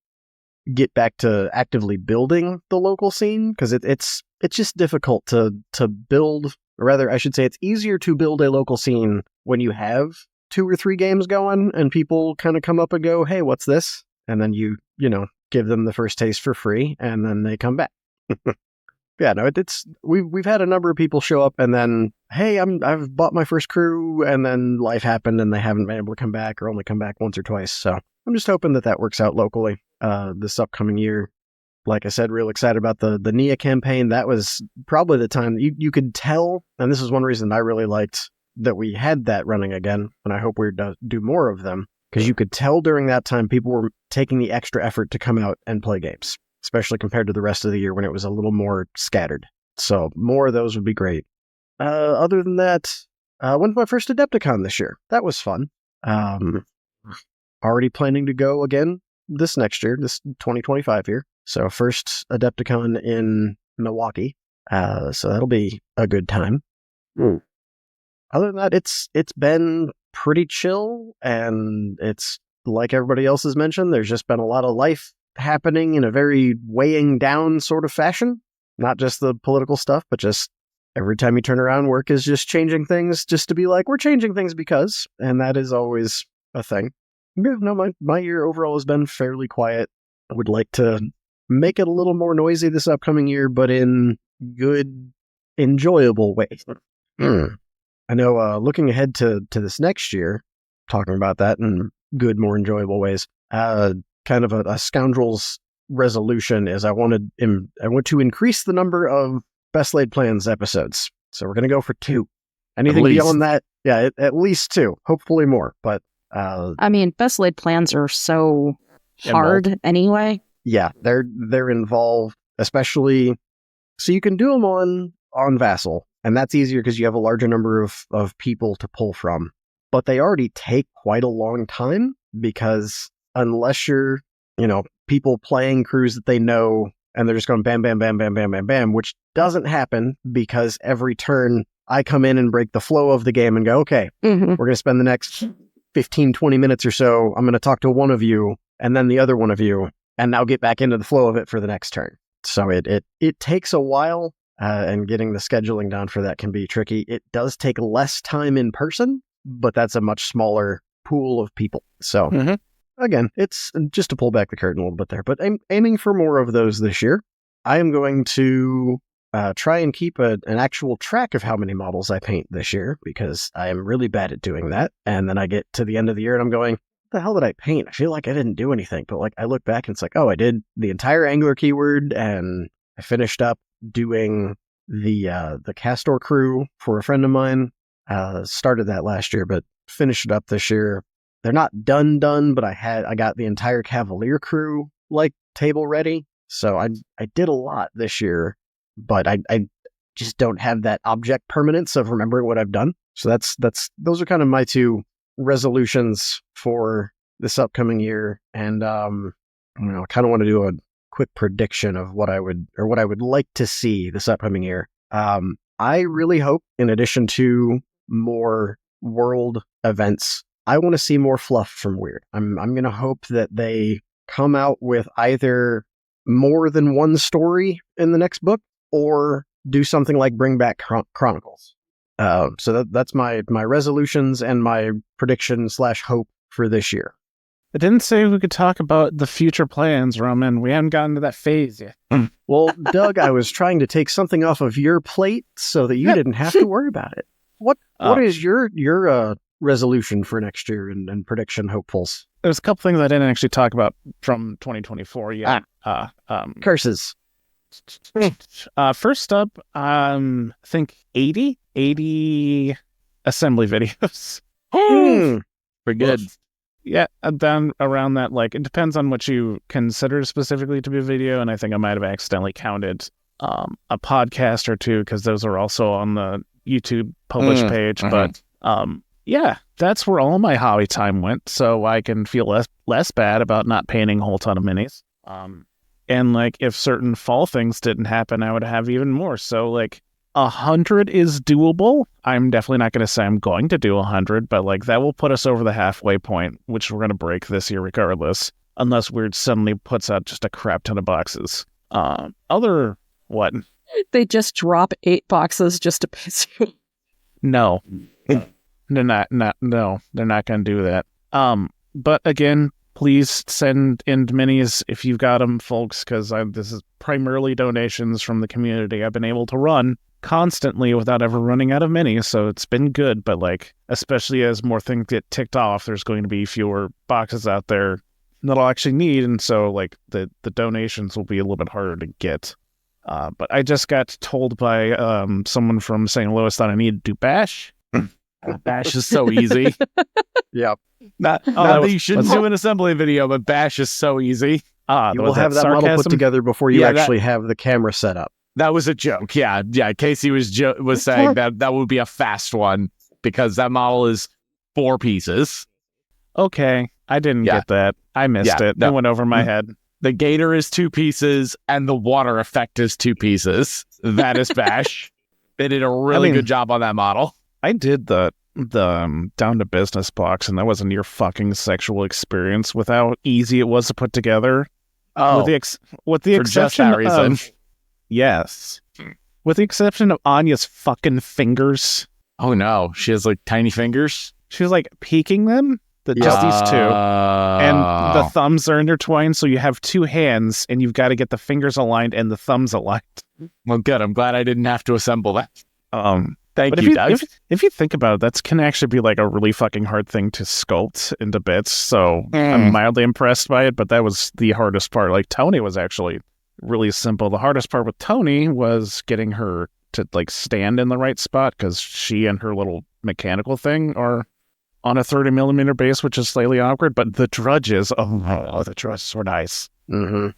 get back to actively building the local scene, because it's just difficult to build, or rather I should say it's easier to build a local scene when you have 2 or 3 games going and people kind of come up and go, hey, what's this? And then you give them the first taste for free and then they come back. Yeah, no, we've had a number of people show up and then, hey, I've bought my first crew, and then life happened and they haven't been able to come back or only come back once or twice. So I'm just hoping that works out locally this upcoming year. Like I said, real excited about the Nia campaign. That was probably the time you could tell, and this is one reason I really liked that we had that running again, and I hope we do more of them, because you could tell during that time people were taking the extra effort to come out and play games, especially compared to the rest of the year when it was a little more scattered. So more of those would be great. Other than that, went to my first Adepticon this year. That was fun. Already planning to go again this next year, this 2025 year. So first Adepticon in Milwaukee. So that'll be a good time. Other than that, it's been pretty chill, and it's like everybody else has mentioned, there's just been a lot of life happening in a very weighing down sort of fashion. Not just the political stuff, but just every time you turn around, work is just changing things just to be like, we're changing things because, and that is always a thing. Yeah, no, my year overall has been fairly quiet. I would like to make it a little more noisy this upcoming year, but in good, enjoyable ways. I know, looking ahead to this next year, talking about that in good, more enjoyable ways, kind of a Scoundrels resolution is I want to increase the number of Best Laid Plans episodes. So we're going to go for 2. Anything beyond that, yeah, at least 2. Hopefully more, but... I mean, Best Laid Plans are so hard anyway. Yeah, they're involved, especially... So you can do them on Vassal, and that's easier because you have a larger number of people to pull from. But they already take quite a long time, because unless you're, people playing crews that they know, and they're just going bam, bam, bam, bam, bam, bam, bam, which doesn't happen because every turn I come in and break the flow of the game and go, okay, we're going to spend the next 15, 20 minutes or so. I'm going to talk to one of you and then the other one of you, and now get back into the flow of it for the next turn. So it takes a while, and getting the scheduling down for that can be tricky. It does take less time in person, but that's a much smaller pool of people. So again, it's just to pull back the curtain a little bit there, but I'm aiming for more of those this year. I am going to try and keep an actual track of how many models I paint this year, because I am really bad at doing that. And then I get to the end of the year and I'm going, what the hell did I paint? I feel like I didn't do anything, but like I look back and it's like, oh, I did the entire Angler keyword, and I finished up doing the Castor crew for a friend of mine. Started that last year, but finished it up this year. They're not done, but I got the entire Cavalier crew table ready. So I did a lot this year, but I just don't have that object permanence of remembering what I've done. So those are kind of my 2 resolutions for this upcoming year. And I kind of want to do a quick prediction of what I would like to see this upcoming year. I really hope, in addition to more world events, I want to see more fluff from Wyrd. I'm going to hope that they come out with either more than one story in the next book, or do something like bring back Chronicles. So that's my resolutions and my prediction / hope for this year. I didn't say we could talk about the future plans, Roman. We haven't gotten to that phase yet. Well, Doug, I was trying to take something off of your plate so that you didn't have to worry about it. What is your resolution for next year and prediction hopefuls? There's a couple things I didn't actually talk about from 2024 yet. Curses. First up, I think 80 assembly videos. Pretty good. Yeah, then around that, like, it depends on what you consider specifically to be a video, and I think I might have accidentally counted a podcast or two, because those are also on the YouTube published page, but yeah, that's where all my hobby time went, so I can feel less bad about not painting a whole ton of minis. And, like, if certain fall things didn't happen, I would have even more, so, like, 100 is doable. I'm definitely not going to say I'm going to do 100, but like that will put us over the halfway point, which we're going to break this year regardless, unless Wyrd suddenly puts out just a crap ton of boxes. What? They just drop 8 boxes just to piss you. No, they're not. No, they're not going to do that. But again, please send in minis if you've got them, folks, because this is primarily donations from the community I've been able to run constantly without ever running out of minis, so it's been good. But like, especially as more things get ticked off, there's going to be fewer boxes out there that I'll actually need, and so like the donations will be a little bit harder to get. But I just got told by someone from St. Louis that I need to do Bash. Bash is so easy. Yeah. Not that you shouldn't do an assembly video, but Bash is so easy. You will have that model put together before you actually have the camera set up. That was a joke. Yeah. Casey was saying that would be a fast one because that model is 4 pieces. Okay, I didn't get that. I missed it. That went over my head. The gator is 2 pieces, and the water effect is 2 pieces. That is Bash. They did a really good job on that model. I did the down to business box, and that was a near fucking sexual experience with how easy it was to put together. Oh, with the exception just that reason. Of yes, with the exception of Anya's fucking fingers. Oh no, she has like tiny fingers. She was like peeking them. Just these 2, and the thumbs are intertwined, so you have 2 hands, and you've got to get the fingers aligned and the thumbs aligned. Well, good. I'm glad I didn't have to assemble that. Thank but you, Doug. If you think about it, that can actually be like a really fucking hard thing to sculpt into bits. So I'm mildly impressed by it, but that was the hardest part. Like Tony was actually really simple. The hardest part with Tony was getting her to like stand in the right spot, because she and her little mechanical thing are on a 30mm base, which is slightly awkward. But the drudges, the drudges were nice. Mm-hmm.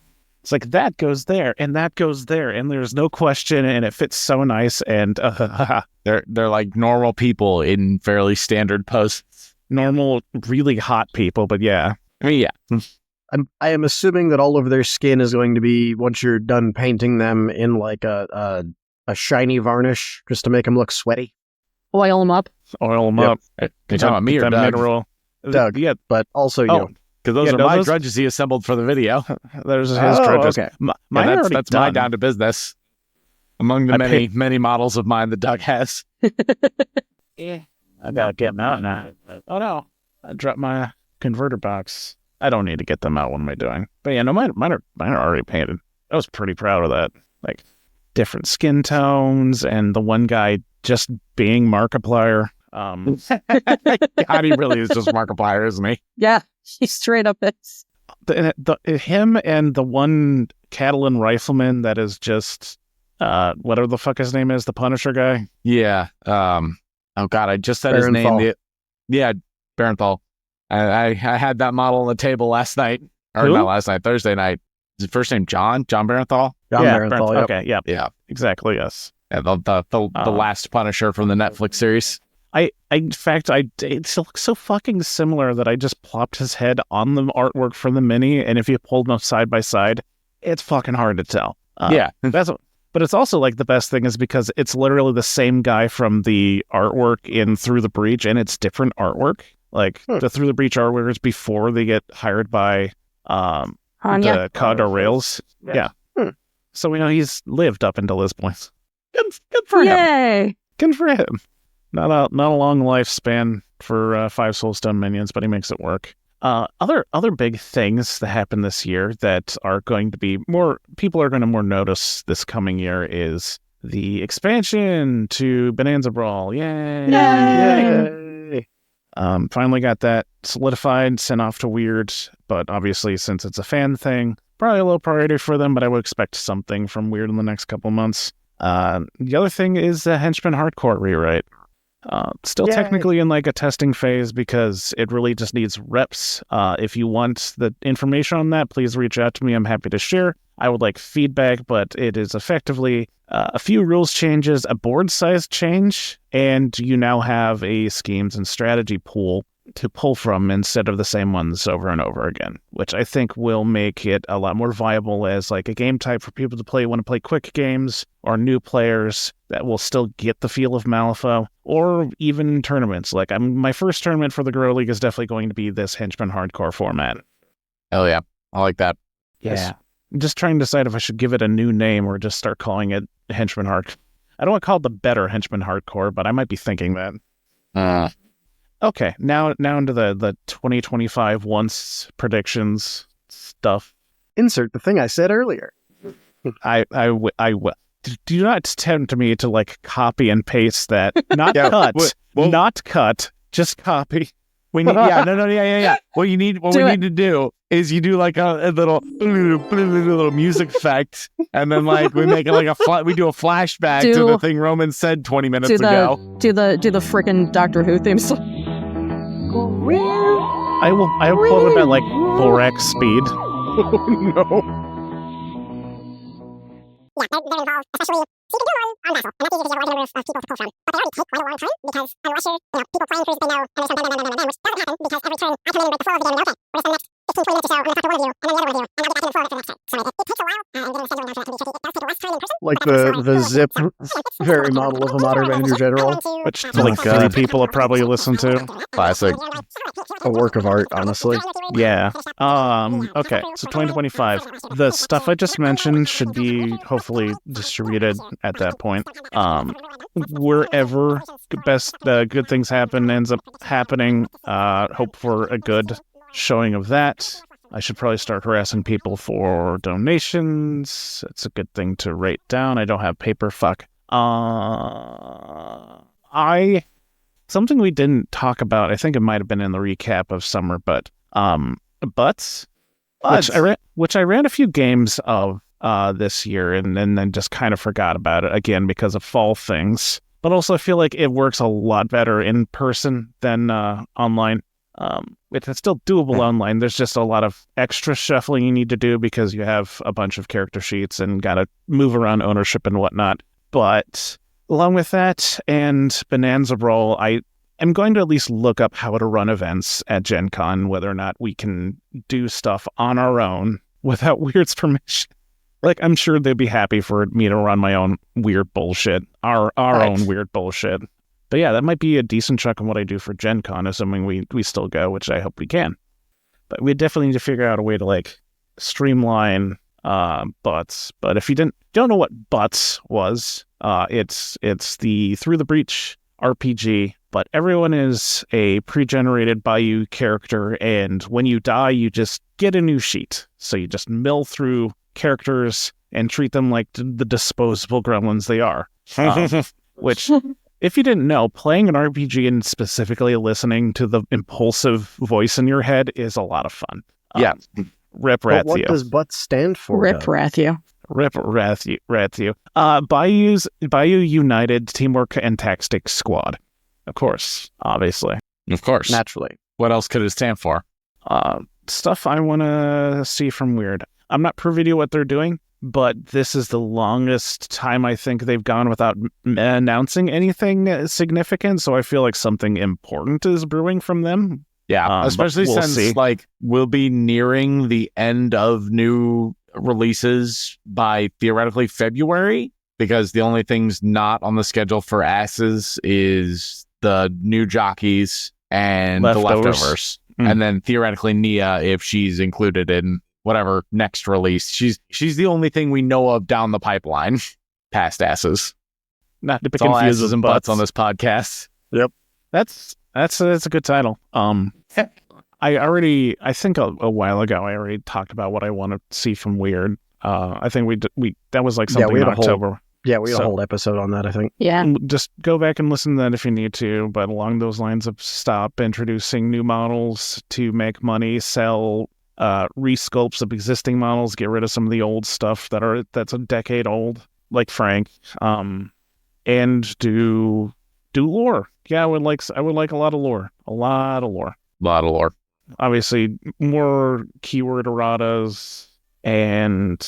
It's like that goes there and that goes there, and there's no question, and it fits so nice. And they're like normal people in fairly standard posts. Normal, really hot people, but yeah. I mean, yeah. I am assuming that all of their skin is going to be, once you're done painting them, in like a shiny varnish, just to make them look sweaty. Oil them up. Oil them up. You're talking about me or Doug? Mineral. Doug, yeah, but also you. Because those are my drudges he assembled for the video. There's his drudges. Okay. That's my down to business. Among the many models of mine that Doug has. Yeah, I gotta get them out now. Oh no, I dropped my converter box. I don't need to get them out. What am I doing? But yeah, no, mine are already painted. I was pretty proud of that. Like different skin tones, and the one guy just being Markiplier. God, he really is just Markiplier, isn't he? Yeah, he straight up is. Him and the one Catalan rifleman that is just whatever the fuck his name is, the Punisher guy. Yeah. Oh God, I just said his name. Yeah, Barenthal. I had that model on the table last night, or not last night, Thursday night. Is his first name John Barenthal? John Barenthal. Yep. Okay, yeah, exactly. Yes. Yeah, the last Punisher from the Netflix series. It looks so fucking similar that I just plopped his head on the artwork from the mini, and if you pulled them side by side, it's fucking hard to tell. Yeah, but it's also like the best thing is because it's literally the same guy from the artwork in Through the Breach, and it's different artwork. Like the Through the Breach artwork is before they get hired by the Condor Rails. Yeah. So we know he's lived up until this point. Good for him. Yay! Good for him. Not a long lifespan for 5 Soulstone minions, but he makes it work. Other big things that happen this year that are going to be more people are going to more notice this coming year is the expansion to Bonanza Brawl. Yay! Yay! Finally got that solidified, sent off to Wyrd, but obviously since it's a fan thing, probably a low priority for them, but I would expect something from Wyrd in the next couple months. The other thing is the Henchman Hardcore rewrite. Still Yay. technically in like a testing phase because it really just needs reps. If you want the information on that, please reach out to me. I'm happy to share. I would like feedback, but it is effectively a few rules changes, a board size change, and you now have a schemes and strategy pool to pull from instead of the same ones over and over again, which I think will make it a lot more viable as like a game type for people to want to play quick games or new players that will still get the feel of Malifaux, or even tournaments. Like my first tournament for the Grow League is definitely going to be this Henchman Hardcore format. Hell yeah. I like that. Yeah. I'm just trying to decide if I should give it a new name or just start calling it Henchman Hardcore. I don't want to call it the better Henchman Hardcore, but I might be thinking that. Okay, now into the 2025 once predictions stuff. Insert the thing I said earlier. I will. Do not tempt me to like copy and paste that. Not not cut. Just copy. We need, yeah. What we need to do is you do like a little music effect, and then like we make it like we do a flashback to the thing Roman said 20 minutes ago. Do the freaking Doctor Who theme song. I will pull it at like 4x speed. No. Yeah, they're involved, especially, so you can do one on Vassal, and that's easy because you have a large number of people to pull from. But they already take quite a long time, because unless you're, people playing crews that they know, and there's some bam, which doesn't happen, because every turn I come in with the flow of the game, and okay, we're just the next 15, 20 minutes or so, I'm going to talk to one of you, and then the other one of you, and I'll get back in the flow of it for the next turn. So it takes a while, and getting the schedule down for that can be tricky. It does take less time in person. Like the zip very model of a modern manager general. Which like 3 people have probably listened to. Classic. A work of art, honestly. Yeah. Okay, so 2025. The stuff I just mentioned should be hopefully distributed at that point. Wherever good things happen ends up happening, hope for a good showing of that. I should probably start harassing people for donations. It's a good thing to write down. I don't have paper. Fuck. Something we didn't talk about, I think it might have been in the recap of summer, but butts. Which I ran a few games of this year and then just kind of forgot about it again because of fall things. But also I feel like it works a lot better in person than online. It's still doable online. There's just a lot of extra shuffling you need to do because you have a bunch of character sheets and got to move around ownership and whatnot. But along with that and Bonanza Brawl, I am going to at least look up how to run events at Gen Con, whether or not we can do stuff on our own without Wyrd's permission. Like, I'm sure they'd be happy for me to run my own weird bullshit, our own weird bullshit. But yeah, that might be a decent chunk of what I do for Gen Con, assuming we still go, which I hope we can. But we definitely need to figure out a way to like streamline butts. But if you don't know what butts was, it's the Through the Breach RPG, but everyone is a pre-generated Bayou character, and when you die, you just get a new sheet. So you just mill through characters and treat them like the disposable gremlins they are. Which, if you didn't know, playing an RPG and specifically listening to the impulsive voice in your head is a lot of fun. Yeah. But Rip Rathio. what does BUT stand for? Rip Rathio. Rip Rathio. Bayou United Teamwork and Tactics Squad. Of course. Obviously. Of course. Naturally. What else could it stand for? Stuff I want to see from Wyrd. I'm not privy to what they're doing, but this is the longest time I think they've gone without announcing anything significant, so I feel like something important is brewing from them. Yeah, especially we'll since see. like we'll be nearing the end of new releases by theoretically February, because the only things not on the schedule for asses is the new jockeys and the leftovers. And then theoretically Nia, if she's included in whatever next release. She's the only thing we know of down the pipeline past asses. Not to be It's all confused asses with and butts butts on this podcast. That's a good title. I think a while ago I already talked about what I want to see from Wyrd. I think we that was like something we in had a October. we had a So- whole episode on that, I think. Yeah. Just go back and listen to that if you need to, but along those lines of stop introducing new models to make money, sell resculpts of existing models, get rid of some of the old stuff that's a decade old, like Frank, and do lore. Yeah, I would like a lot of lore. A lot of lore. Lot of lore. Obviously, more keyword erratas, and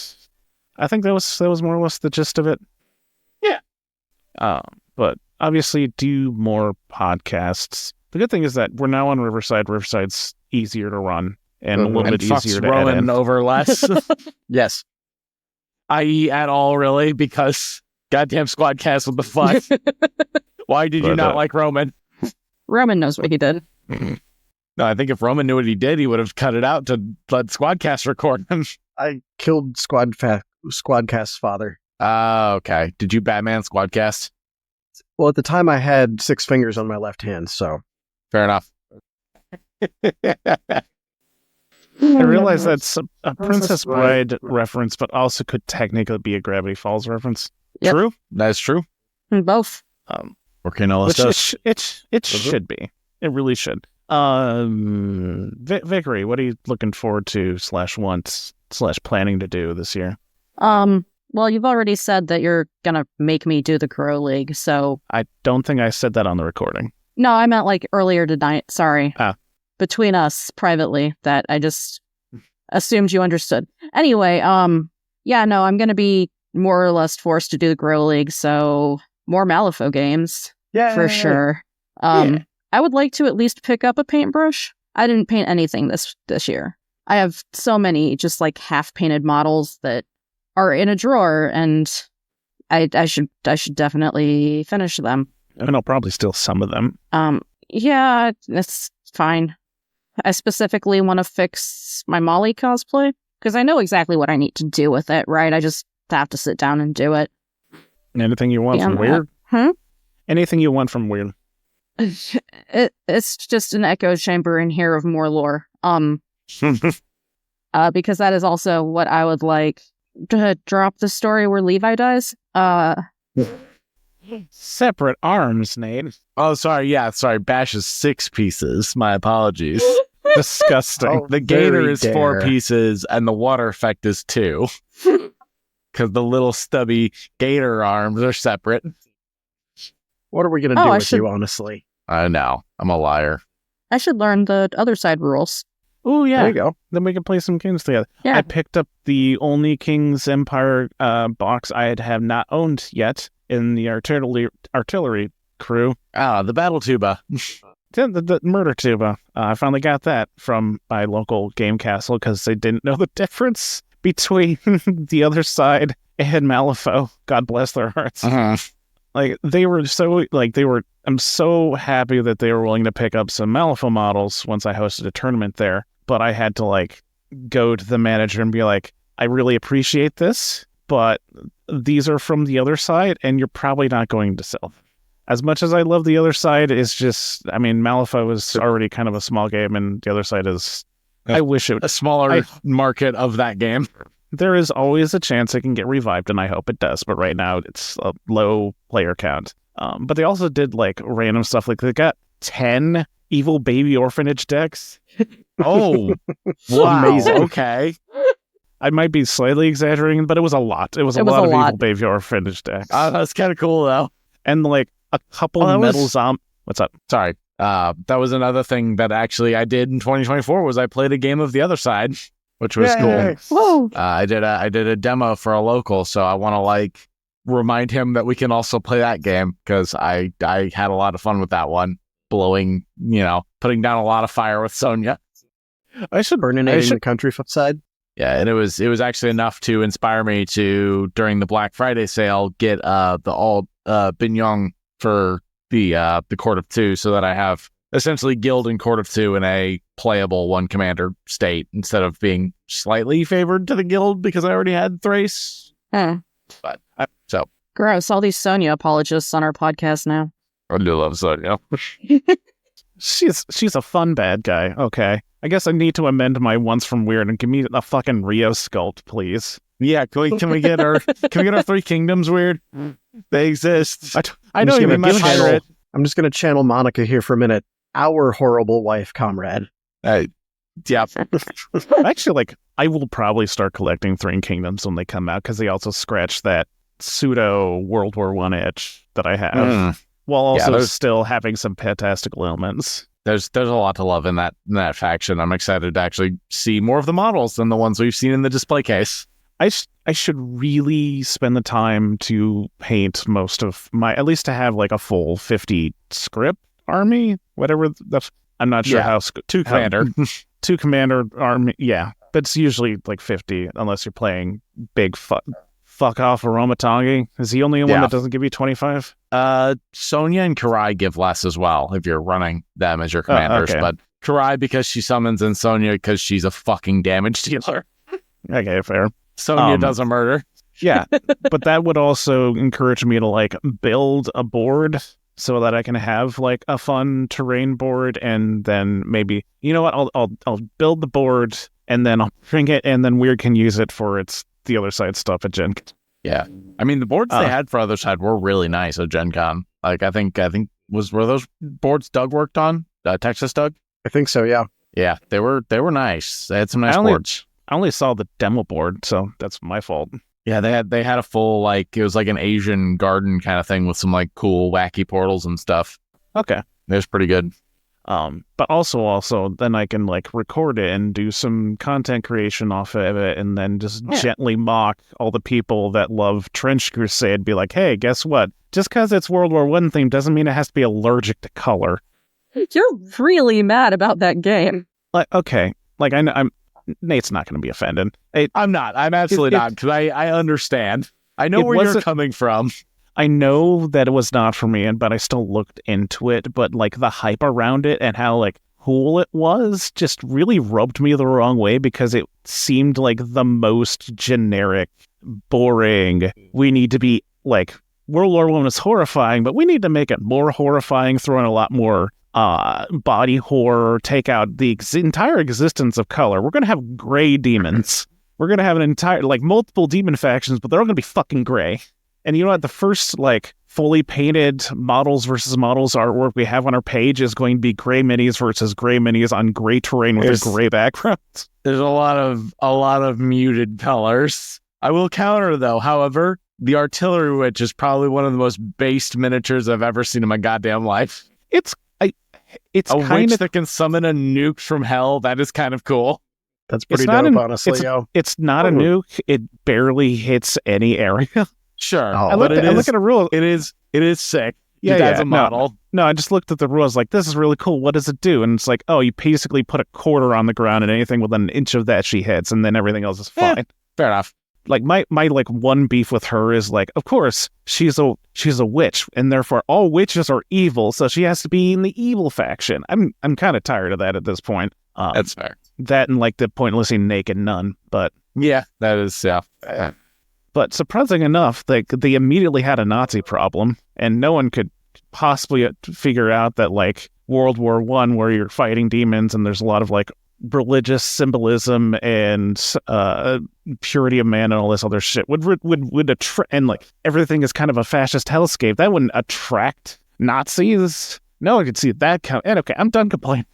I think that was more or less the gist of it. Yeah. But obviously, do more podcasts. The good thing is that we're now on Riverside. Riverside's easier to run and a little And bit easier fucks to Rowan edit. over less, Yes. i.e. at all, really, because goddamn Squadcast, what the fuck? Why did you But, not like Roman? Roman knows what he did. No, I think if Roman knew what he did, he would have cut it out to let Squadcast record him. I killed Squadcast's father. Okay. Did you Batman Squadcast? Well, at the time I had 6 fingers on my left hand, so Fair enough. I realize that's a Princess Bride reference, but also could technically be a Gravity Falls reference. Yep. True. That's true. Both. Working all Which this it should be. It really should. Vickery, what are you looking forward to / planning to do this year? Well, you've already said that you're gonna make me do the Crow League, so I don't think I said that on the recording. no, I meant like earlier tonight. Sorry. Ah. Between us privately, that I just assumed you understood. Anyway, yeah, no, I'm gonna be more or less forced to do the Grow League, so more Malifaux games yeah, for sure. I would like to at least pick up a paintbrush. I didn't paint anything this year. I have so many just like half painted models that are in a drawer, and I should definitely finish them. And I'll probably steal some of them. Yeah, that's fine. I specifically want to fix my Molly cosplay because I know exactly what I need to do with it, right? I just have to sit down and do it. Anything you want from Yeah, Wyrd? Anything you want from Wyrd? It's just an echo chamber in here of more lore. Because that is also what I would like to drop the story where Levi dies. Separate arms, Nate. Oh, sorry. Yeah, sorry. Bash is 6 pieces. My apologies. Disgusting. Oh, The gator very is 4 dare. pieces, and the water effect is 2. Because the little stubby gator arms are separate. What are we going to Oh, do I with should- you, honestly? I know. I'm a liar. I should learn the other side rules. Oh, yeah. There you go. Then we can play some games together. Yeah. I picked up the only King's Empire box I have not owned yet in the artillery crew. Ah, the battle tuba. The murder tuba. I finally got that from my local game castle because they didn't know the difference between the other side and Malifaux. God bless their hearts. Like I'm so happy that they were willing to pick up some Malifaux models once I hosted a tournament there. But I had to like go to the manager and be like, I really appreciate this, but these are from the other side and you're probably not going to sell them. As much as I love the other side, it's just, I mean, Malifaux is already kind of a small game and the other side is, I wish it A smaller market of that game. there is always a chance it can get revived, and I hope it does. But right now, it's a low player count. But they also did like random stuff. Like they got 10 evil baby orphanage decks. Oh, wow. Amazing. Okay. I might be slightly exaggerating, but it was a lot. It was a It was lot a of lot. evil baby orphanage decks, That's kind of cool, though. and like a couple Oh, that metal was- What's up? Sorry. That was another thing that actually I did in 2024 was I played a game of the other side, which was Yay. cool. Whoa! I did a demo for a local, so I want to like remind him that we can also play that game because I had a lot of fun with that one, blowing, putting down a lot of fire with Sonya. I should Burning I it in should- the countryside. Yeah, and it was actually enough to inspire me to during the Black Friday sale get the all Binyong for the Court of Two, so that I have essentially Guild and Court of Two in a playable one commander state instead of being slightly favored to the Guild because I already had Thrace. Huh. But so Gross. All these Sonya apologists on our podcast now. I do love Sonya. She's a fun bad guy. Okay. I guess I need to amend my once from Wyrd and give me a fucking Rio sculpt, please. Yeah, can we get our Three Kingdoms Wyrd? They exist. I know you must hire it. I'm just going to channel Monica here for a minute. Our horrible wife, comrade. Yeah. Actually, like, I will probably start collecting Three Kingdoms when they come out because they also scratch that pseudo World War I itch that I have, while also still having some fantastical elements. There's a lot to love in that faction. I'm excited to actually see more of the models than the ones we've seen in the display case. I should really spend the time to paint most of my, at least to have like a full 50 script army, whatever. I'm not sure how two commander army. Yeah, but it's usually like 50 unless you're playing big fuck off Aromatangi. Is he only one that doesn't give you 25? Sonya and Karai give less as well if you're running them as your commanders. Okay. But Karai because she summons and Sonya because she's a fucking damage dealer. Okay, fair. Sonya does a murder. Yeah, but that would also encourage me to like build a board so that I can have like a fun terrain board, and then maybe, you know what, I'll build the board and then I'll bring it, and then Wyrd can use it for the other side stuff at Gen Con. Yeah, I mean the boards they had for other side were really nice at Gen Con. Like I think were those boards Doug worked on? Texas Doug? I think so. Yeah. Yeah, they were nice. They had some nice boards. I only saw the demo board, so that's my fault. Yeah, they had a full, like, it was like an Asian garden kind of thing with some like cool wacky portals and stuff. Okay. It was pretty good. But also then I can like record it and do some content creation off of it, and then just gently mock all the people that love Trench Crusade. Be like, hey, guess what? Just because it's World War I theme doesn't mean it has to be allergic to color. You're really mad about that game. Like, okay, like I'm Nate's not going to be offended. I'm not. I'm absolutely not, because I understand. I know where you're coming from. I know that it was not for me, but I still looked into it. But like the hype around it and how like cool it was just really rubbed me the wrong way, because it seemed like the most generic, boring. We need to be like, World War I is horrifying, but we need to make it more horrifying, throw in a lot more body horror, take out the entire existence of color. We're going to have gray demons. We're going to have an entire, like, multiple demon factions, but they're all going to be fucking gray. And you know what? The first, like, fully painted models versus models artwork we have on our page is going to be gray minis versus gray minis on gray terrain with a gray background. There's a lot of muted colors. I will counter, though. However, the Artillery Witch is probably one of the most based miniatures I've ever seen in my goddamn life. It's a witch that can summon a nuke from hell. That is kind of cool. That's pretty dope, honestly. It's not a nuke. It barely hits any area. Sure. I look at a rule. It is sick. Yeah, as a model. No, I just looked at the rules like, this is really cool. What does it do? And it's like, oh, you basically put a quarter on the ground, and anything within an inch of that she hits, and then everything else is fine. Fair enough. Like my like one beef with her is like, of course she's a witch, and therefore all witches are evil, so she has to be in the evil faction. I'm kind of tired of that at this point. That's fair. That and like the pointlessly naked nun, but yeah, that is But surprising enough, they immediately had a Nazi problem, and no one could possibly figure out that like World War I, where you're fighting demons and there's a lot of like religious symbolism and purity of man and all this other shit would and like everything is kind of a fascist hellscape, that wouldn't attract Nazis. No one could see that count. And okay, I'm done complaining.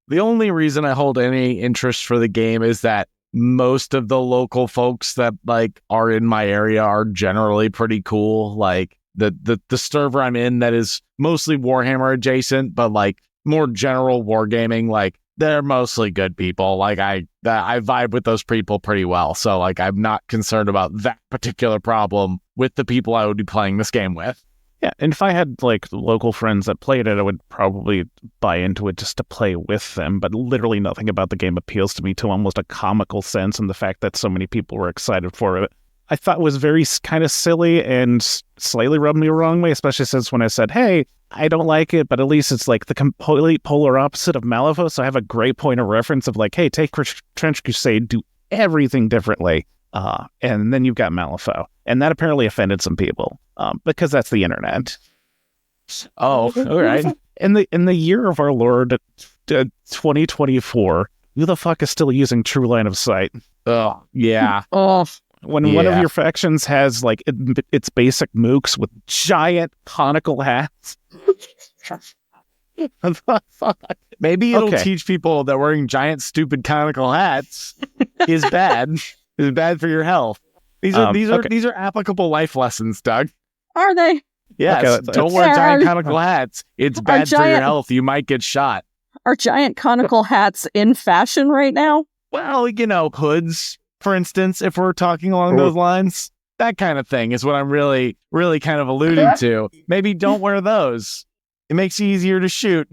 The only reason I hold any interest for the game is that most of the local folks that like are in my area are generally pretty cool. Like the server I'm in that is mostly Warhammer adjacent, but like more general wargaming, like they're mostly good people. Like I vibe with those people pretty well. So like I'm not concerned about that particular problem with the people I would be playing this game with. Yeah, and if I had like local friends that played it, I would probably buy into it just to play with them. But literally nothing about the game appeals to me to almost a comical sense, and the fact that so many people were excited for it, I thought was very kind of silly and slightly rubbed me the wrong way, especially since when I said, hey, I don't like it, but at least it's like the complete polar opposite of Malifaux, so I have a great point of reference of like, hey, take Trench Crusade, do everything differently, and then you've got Malifaux. And that apparently offended some people, because that's the internet. Oh, all right. In the year of our Lord 2024, who the fuck is still using True Line of Sight? Oh, yeah. Oh, When one of Yeah. your factions has like its basic mooks with giant conical hats. The fuck? Maybe it'll Okay. teach people that wearing giant, stupid, conical hats is bad. Is bad for your health. These are Okay. these are applicable life lessons, Doug. are they? Yes. Okay, Don't wear Yeah, giant are- conical hats. It's bad for your giant- health. You might get shot. Are giant conical hats in fashion right now? Well, hoods, for instance, if we're talking along those lines, that kind of thing is what I'm really, really kind of alluding to. Maybe don't wear those. It makes it easier to shoot.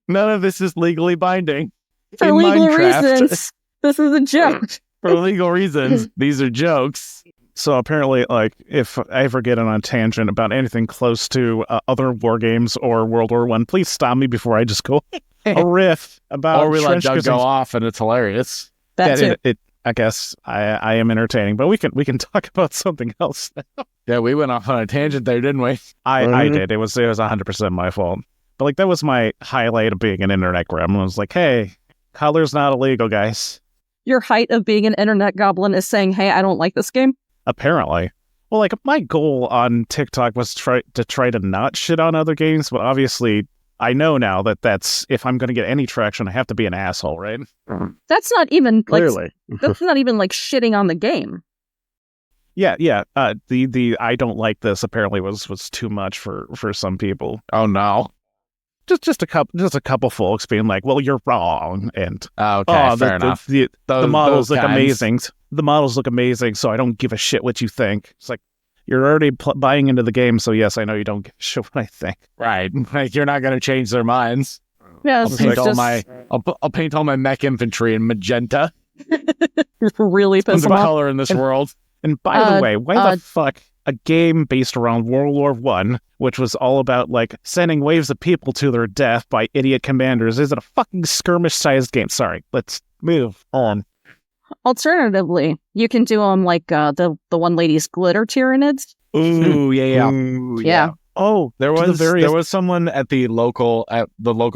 None of this is legally binding. For In legal Minecraft. reasons. This is a joke. For legal reasons, these are jokes. So apparently, like, if I ever get on a tangent about anything close to other war games or World War One, please stop me before I just go a riff about. Or we let trench Doug go coats. off and it's hilarious. That's Yeah, it. I guess I am entertaining, but we can talk about something else. Yeah, we went off on a tangent there, didn't we? I Mhm. did. It was 100% my fault. But like that was my highlight of being an internet gremlin. I was like, hey, color's not illegal, guys. Your height of being an internet goblin is saying, hey, I don't like this game. Apparently. Well, like my goal on TikTok was to try to not shit on other games, but obviously I know now that's if I'm going to get any traction, I have to be an asshole, right? That's not even Clearly. that's not even like shitting on the game. Yeah. The I don't like this apparently was too much for some people. Oh no. Just a couple folks being like, well, you're wrong, and Okay, fair enough. The Those- models those look kinds. amazing. The models look amazing, so I don't give a shit what you think. It's like you're already buying into the game, so yes, I know you don't give a shit what I think. Right. Like you're not gonna change their minds. Yeah, I'll it's paint all just my I'll paint all my mech infantry in magenta. really Tons piss of them off. color in this world. And by the Uh, way, why the fuck a game based around World War One, which was all about like sending waves of people to their death by idiot commanders, is it a fucking skirmish-sized game? Sorry, let's move on. Alternatively, you can do them like the one lady's glitter tyranids. Ooh, yeah. Ooh, Yeah. Oh, There to the was various- there was someone at the local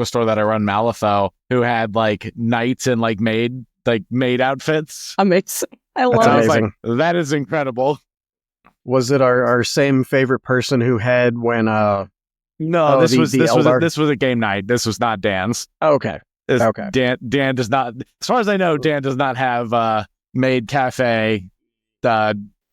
store that I run, Malifaux, who had like knights in like maid outfits. Amazing. I And love I was it. amazing. like, that is incredible. Was it our same favorite person who had when No, Oh, this the was Eldar? a game night. This was not Dan's. okay. Okay. Dan does not, as far as I know, Dan does not have maid cafe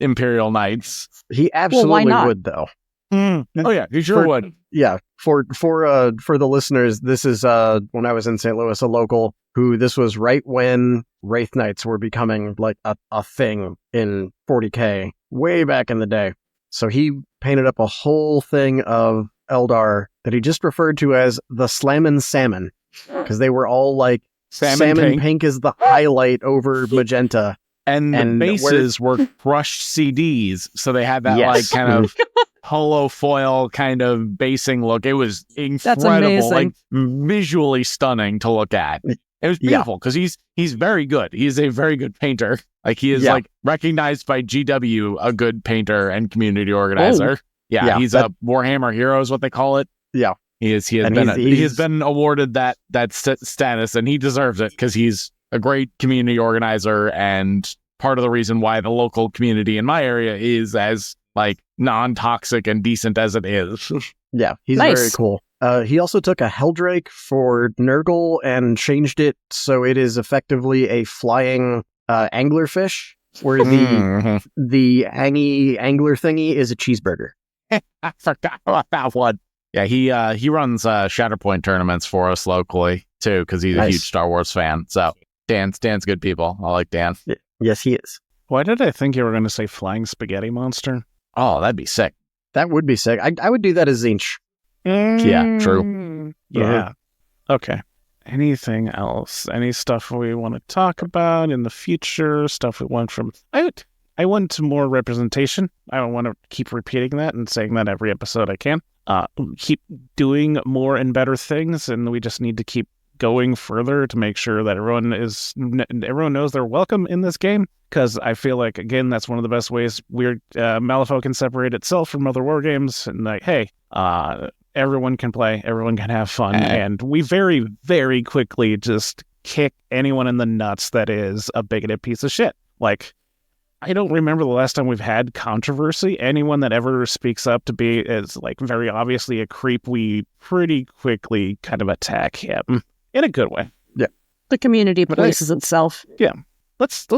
Imperial Knights. He absolutely not? would though. Oh yeah, he sure For- would. Yeah, for the listeners, this is when I was in St. Louis, a local who this was right when Wraith Knights were becoming like a thing in 40K way back in the day. So he painted up a whole thing of Eldar that he just referred to as the Slammin' Salmon because they were all like salmon pink is the highlight over magenta. And the And bases were crushed CDs, so they had that Yes. like kind of holo foil kind of basing look. It was incredible, amazing. like visually stunning to look at. It was Yeah. beautiful because he's very good. He's a very good painter. Like he is Yeah. like recognized by GW, a good painter and community organizer. Yeah, Yeah, he's a Warhammer hero is what they call it. Yeah. He has And been he's- he has been awarded that status, and he deserves it because he's a great community organizer and part of the reason why the local community in my area is as like non-toxic and decent as it is. Yeah, he's Nice. very cool. He also took a Helldrake for Nurgle and changed it so it is effectively a flying anglerfish, where the hangy angler thingy is a cheeseburger. I forgot about that one. Yeah, he runs Shatterpoint tournaments for us locally too because he's a Nice. huge Star Wars fan. So Dan's good people. I like Dan. Yes, he is. Why did I think you were going to say flying spaghetti monster? Oh, that'd be sick. That would be sick. I would do that as Zinch. Yeah, true. Mm. Yeah. Okay. Anything else? Any stuff we want to talk about in the future? Stuff we want from... I want more representation. I don't want to keep repeating that and saying that every episode I can. Keep doing more and better things, and we just need to keep going further to make sure that everyone knows they're welcome in this game. Because I feel like, again, that's one of the best ways Malifaux can separate itself from other war games. And like, hey, everyone can play, everyone can have fun, and we very, very quickly just kick anyone in the nuts that is a bigoted piece of shit. Like, I don't remember the last time we've had controversy. Anyone that ever speaks up to be as like very obviously a creep, we pretty quickly kind of attack him in a good way. Yeah, the community polices itself. Yeah, let's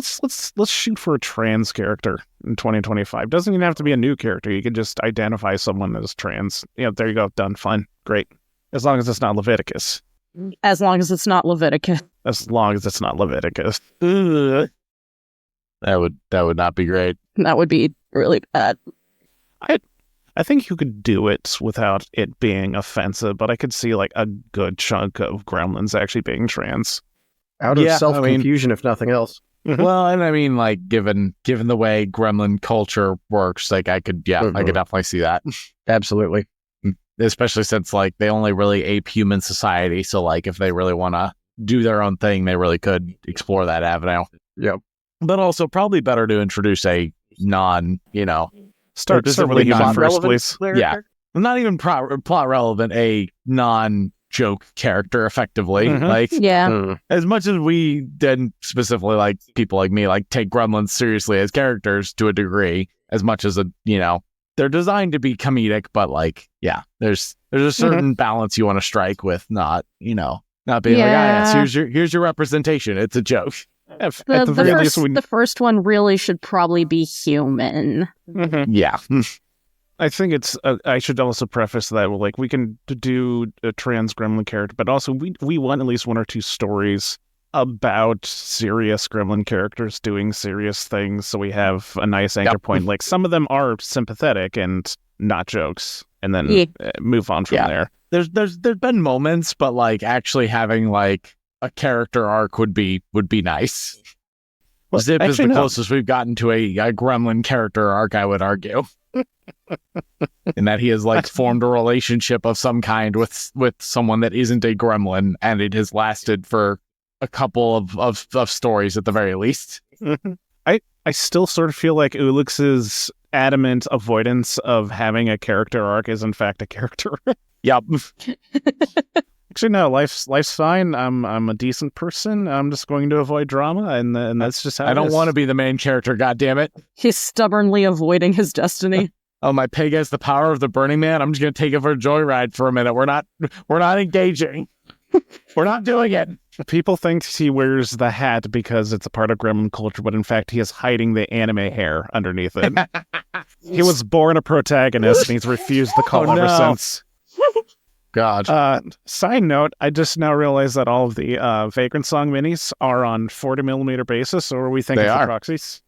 shoot for a trans character in 2025. Doesn't even have to be a new character. You can just identify someone as trans. There you go. Done. Fine. Great. As long as it's not Leviticus. As long as it's not Leviticus. As long as it's not Leviticus. Ugh. That would not be great. That would be really bad. I think you could do it without it being offensive, but I could see like a good chunk of gremlins actually being trans. Out of self-confusion, if nothing else. Mm-hmm. Well, and I mean, like, given the way gremlin culture works, like, I could definitely see that. Absolutely. Especially since, like, they only really ape human society, so, like, if they really want to do their own thing, they really could explore that avenue. Yep. But also probably better to introduce a non, start with a human first, please. Yeah. Not even plot relevant, a non-joke character, effectively. Mm-hmm. Like, Yeah. As much as we didn't specifically, like, people like me, like, take gremlins seriously as characters to a degree, as much as, they're designed to be comedic, but, like, yeah, there's a certain balance you want to strike with not being like, yes, here's your representation. It's a joke. The first one really should probably be human. Mm-hmm. Yeah. I think it's. I should also preface that like we can do a trans gremlin character, but also we want at least one or two stories about serious gremlin characters doing serious things, so we have a nice anchor point. Like some of them are sympathetic and not jokes, and then move on from there. There's been moments, but like actually having like a character arc would be nice. Well, Zip is the closest we've gotten to a gremlin character arc, I would argue. In that he has like formed a relationship of some kind with someone that isn't a gremlin, and it has lasted for a couple of stories at the very least. Mm-hmm. I still sort of feel like Ulix's adamant avoidance of having a character arc is in fact a character. Yep. Actually, no. Life's fine. I'm a decent person. I'm just going to avoid drama, and that's just how I don't want to be the main character. God damn it! He's stubbornly avoiding his destiny. Oh, my pig has the power of the Burning Man. I'm just gonna take it for a joyride for a minute. We're not engaging. We're not doing it. People think he wears the hat because it's a part of gremlin culture, but in fact, he is hiding the anime hair underneath it. He was born a protagonist, and he's refused the call ever since. God. Side note, I just now realized that all of the Vagrant Song minis are on 40mm basis, or are we thinking for proxies?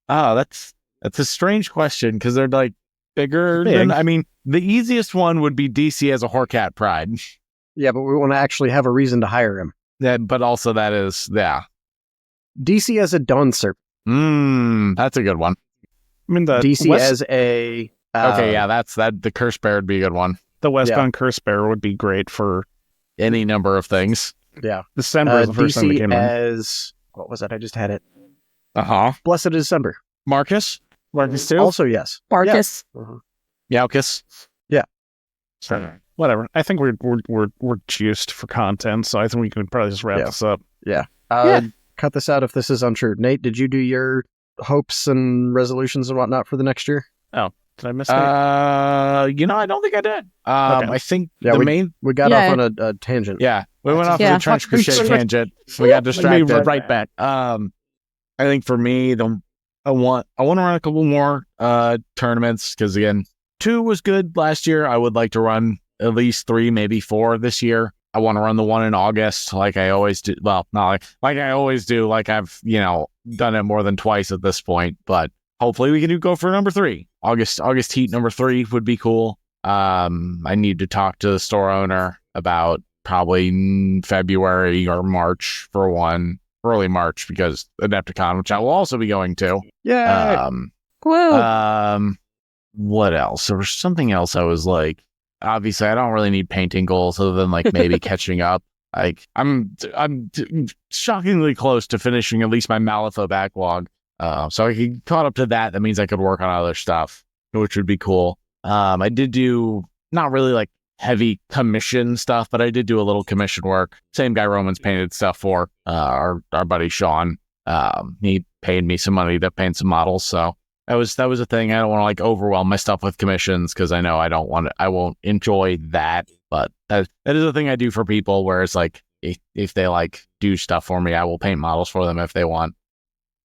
Oh, that's a strange question, because they're like bigger than, I mean, the easiest one would be DC as a Horkat Pride. Yeah, but we want to actually have a reason to hire him. But also that is, DC as a Dawn Serpent. That's a good one. I mean, the DC as a... okay, yeah, the Curse Bear would be a good one. The Westbound Curse Bear would be great for any number of things. Yeah. December is the first time we came as... What was that? I just had it. Blessed December. Marcus too? Also, yes. Barkus. Yeah. Uh-huh. Yaukus. Yeah. So, whatever. I think we're juiced for content, so I think we can probably just wrap this up. Yeah. Cut this out if this is untrue. Nate, did you do your hopes and resolutions and whatnot for the next year? Oh, did I miss it? I don't think I did. Okay. I think we got off on a tangent. Yeah, we went off on a trench crusade tangent. We got distracted. Right back. I think for me, I want to run a couple more tournaments, because again, 2 was good last year. I would like to run at least 3, maybe 4 this year. I want to run the one in August, like I always do. Well, not like I always do. Like I've done it more than twice at this point. But hopefully we can go for number 3. August heat number 3 would be cool. I need to talk to the store owner about probably February or March for one. Early March, because Adepticon, which I will also be going to. Yeah. Woo. What else? There was something else I was like, obviously I don't really need painting goals other than like maybe catching up. Like I'm shockingly close to finishing at least my Malifaux backlog. So I get caught up to that. That means I could work on other stuff, which would be cool. I did do not really like heavy commission stuff, but I did do a little commission work. Same guy Roman's painted stuff for, our buddy Sean. He paid me some money to paint some models, so that was a thing. I don't want to like overwhelm my stuff with commissions because I know I won't enjoy that. But that is a thing I do for people, where it's like if they like do stuff for me, I will paint models for them if they want.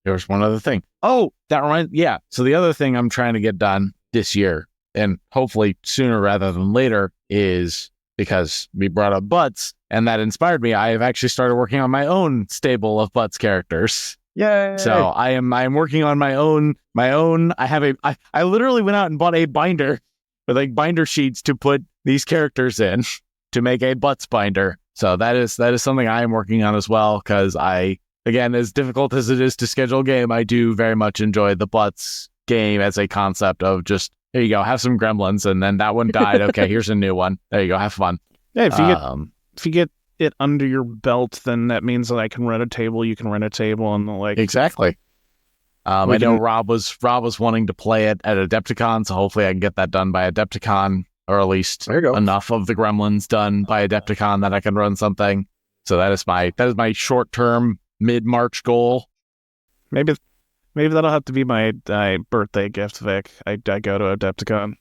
There's one other thing. Oh, that reminds, yeah. So the other thing I'm trying to get done this year, and hopefully sooner rather than later, is because we brought up Butts, and that inspired me. I have actually started working on my own stable of Butts characters. Yay! So I am working on my own. I literally went out and bought a binder with like binder sheets to put these characters in to make a Butts binder. So that is something I am working on as well, because again, as difficult as it is to schedule a game, I do very much enjoy the Butts game as a concept of just, there you go, have some gremlins, and then that one died. Okay, here's a new one. There you go, have fun. Yeah, if you get it under your belt, then that means that I can rent a table. You can rent a table, and like exactly. I know Rob was wanting to play it at Adepticon, so hopefully I can get that done by Adepticon, or at least enough of the gremlins done by Adepticon that I can run something. So that is my short term mid-March goal. Maybe that'll have to be my birthday gift, Vic. I go to Adepticon.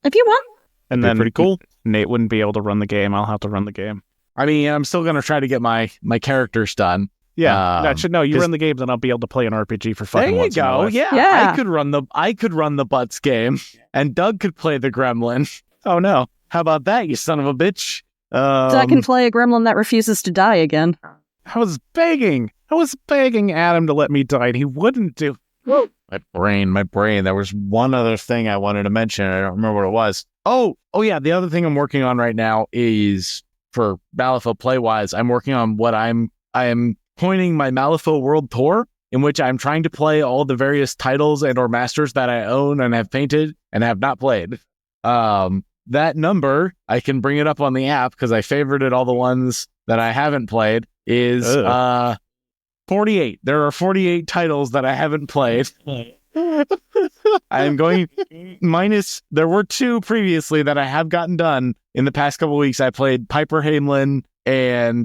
If you want. And then pretty cool. Nate wouldn't be able to run the game. I'll have to run the game. I mean, I'm still going to try to get my characters done. Yeah, you run the game, then I'll be able to play an RPG for fucking once in my life. Yeah. I could run the Butts game, and Doug could play the gremlin. Oh no. How about that, you son of a bitch? So I can play a gremlin that refuses to die again. I was begging Adam to let me die, and he wouldn't do. My brain. There was one other thing I wanted to mention. I don't remember what it was. Oh yeah. The other thing I'm working on right now is for Malifaux Playwise. I'm working on what I am coining my Malifaux World Tour, in which I'm trying to play all the various titles and or masters that I own and have painted and have not played. That number, I can bring it up on the app because I favorited all the ones that I haven't played, is 48. There are 48 titles that I haven't played. I am going minus, there were 2 previously that I have gotten done in the past couple of weeks. I played Piper Hamelin and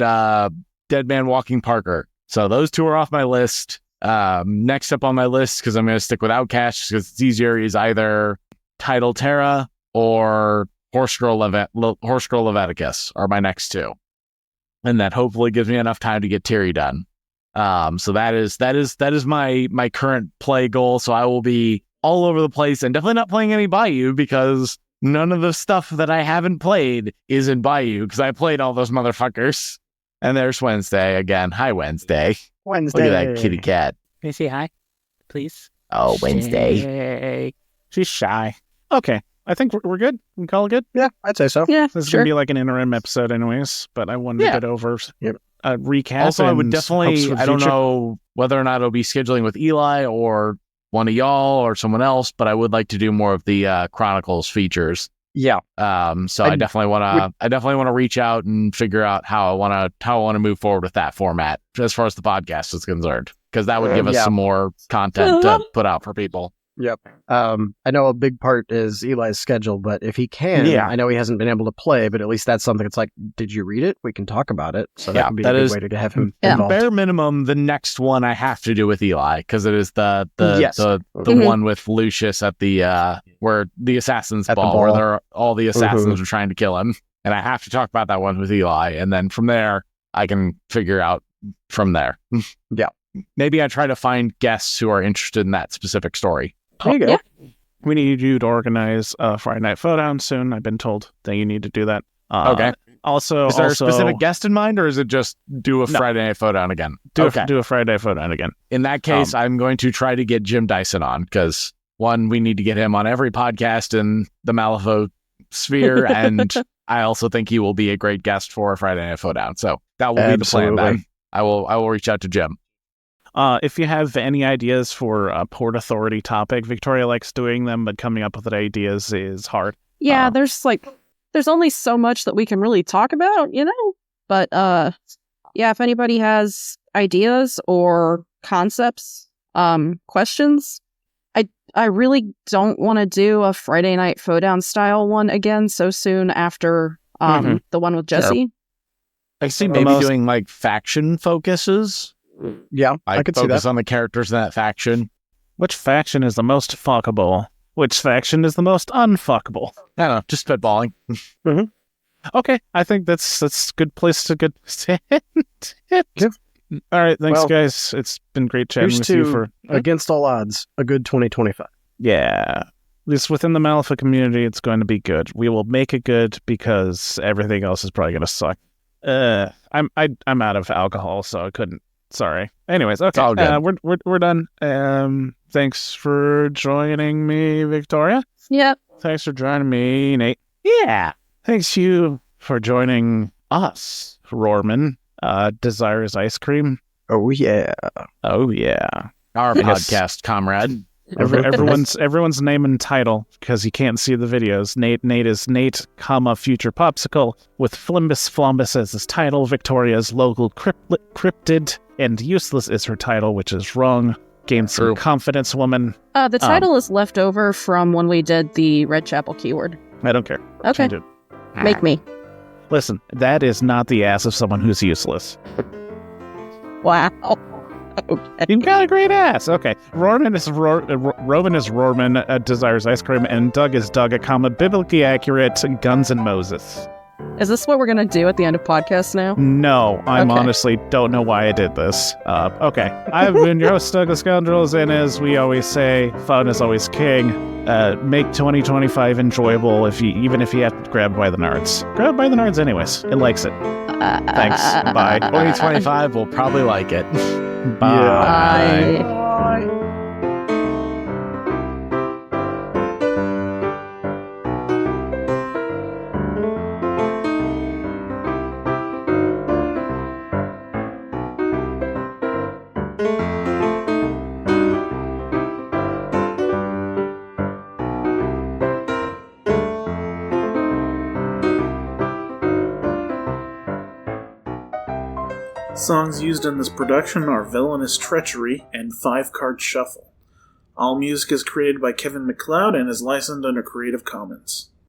Dead Man Walking Parker. So those 2 are off my list. Next up on my list, because I'm going to stick with Outcast because it's easier, is either Tidal Terra or Horse Girl Leviticus are my next 2. And that hopefully gives me enough time to get Tiri done. So that is my current play goal. So I will be all over the place and definitely not playing any Bayou, because none of the stuff that I haven't played is in Bayou, because I played all those motherfuckers. And there's Wednesday again. Hi, Wednesday. Wednesday. Look at that kitty cat. Can you say hi, please? Oh, Wednesday. Hey. She's shy. Okay. I think we're good. We can call it good. Yeah, I'd say so. Yeah, This is sure. going to be like an interim episode anyways, but I wanted to get over a recap. Also, I would and definitely, hopes for the I don't future. know whether or not it'll be scheduling with Eli or one of y'all or someone else, but I would like to do more of the Chronicles features. Yeah. So I definitely want to reach out and figure out how I want to move forward with that format as far as the podcast is concerned, because that would give us some more content to put out for people. Yep. I know a big part is Eli's schedule, but if he can, I know he hasn't been able to play, but at least that's something. It's like, did you read it? We can talk about it. So that would be a good way to have him involved. Bare minimum, the next one I have to do with Eli, because it is the one with Lucius at the where the assassins ball, where all the assassins are trying to kill him, and I have to talk about that one with Eli, and then from there I can figure out from there. Yeah. Maybe I try to find guests who are interested in that specific story. There you go. Yeah. We need you to organize a Friday Night Showdown soon. I've been told that you need to do that. Okay. Also, is there a specific guest in mind, or is it just do a Friday Night Showdown again? Do a Friday Night Showdown again. In that case, I'm going to try to get Jim Dyson on, because one, we need to get him on every podcast in the Malifaux sphere, and I also think he will be a great guest for a Friday Night Showdown. So that will be the plan then. I will reach out to Jim. If you have any ideas for a Port Authority topic, Victoria likes doing them, but coming up with ideas is hard. Yeah, there's only so much that we can really talk about, But if anybody has ideas or concepts, questions, I really don't want to do a Friday Night Down style one again so soon after the one with Jesse. I see maybe doing like faction focuses. Yeah, I could see focus that. on the characters in that faction. Which faction is the most fuckable? Which faction is the most unfuckable? I don't know, just spitballing. Okay, I think that's a good place to get it. Yep. All right, thanks, Well, guys. It's been great chatting Here's with to, you for against all odds, a good 2025. Yeah. At least within the Malifaux community, it's going to be good. We will make it good because everything else is probably going to suck. I'm out of alcohol, so I couldn't. Sorry. Anyways, okay. all good. We're done. Thanks for joining me, Victoria. Yep. Thanks for joining me, Nate. Yeah. Thanks you for joining us, Roarman. Desires ice cream. Oh, yeah. Oh yeah. Our Yes. podcast comrade. Everyone's name and title, because you can't see the videos. Nate is Nate, future popsicle, with Flimbus Flombus as his title. Victoria's local cryptid, and useless is her title, which is wrong. Gain some True. confidence, woman. The title is left over from when we did the Red Chapel keyword. I don't care. Okay. Change it. Make me. Listen, that is not the ass of someone who's useless. Wow. Okay. You've got a great ass. Okay. Roman is Roman, desires ice cream, and Doug is Doug, biblically accurate, Guns and Moses. Is this what we're going to do at the end of podcast now? No, I'm Okay. honestly don't know why I did this. Okay. I've been your host, Doug of Scoundrels, and as we always say, fun is always king. Make 2025 enjoyable even if you have to grab by the nards. Grab by the nards anyways. It likes it. Thanks. Bye. 2025 will probably like it. Bye. Bye. Songs used in this production are Villainous Treachery and 5-Card Shuffle. All music is created by Kevin MacLeod and is licensed under Creative Commons.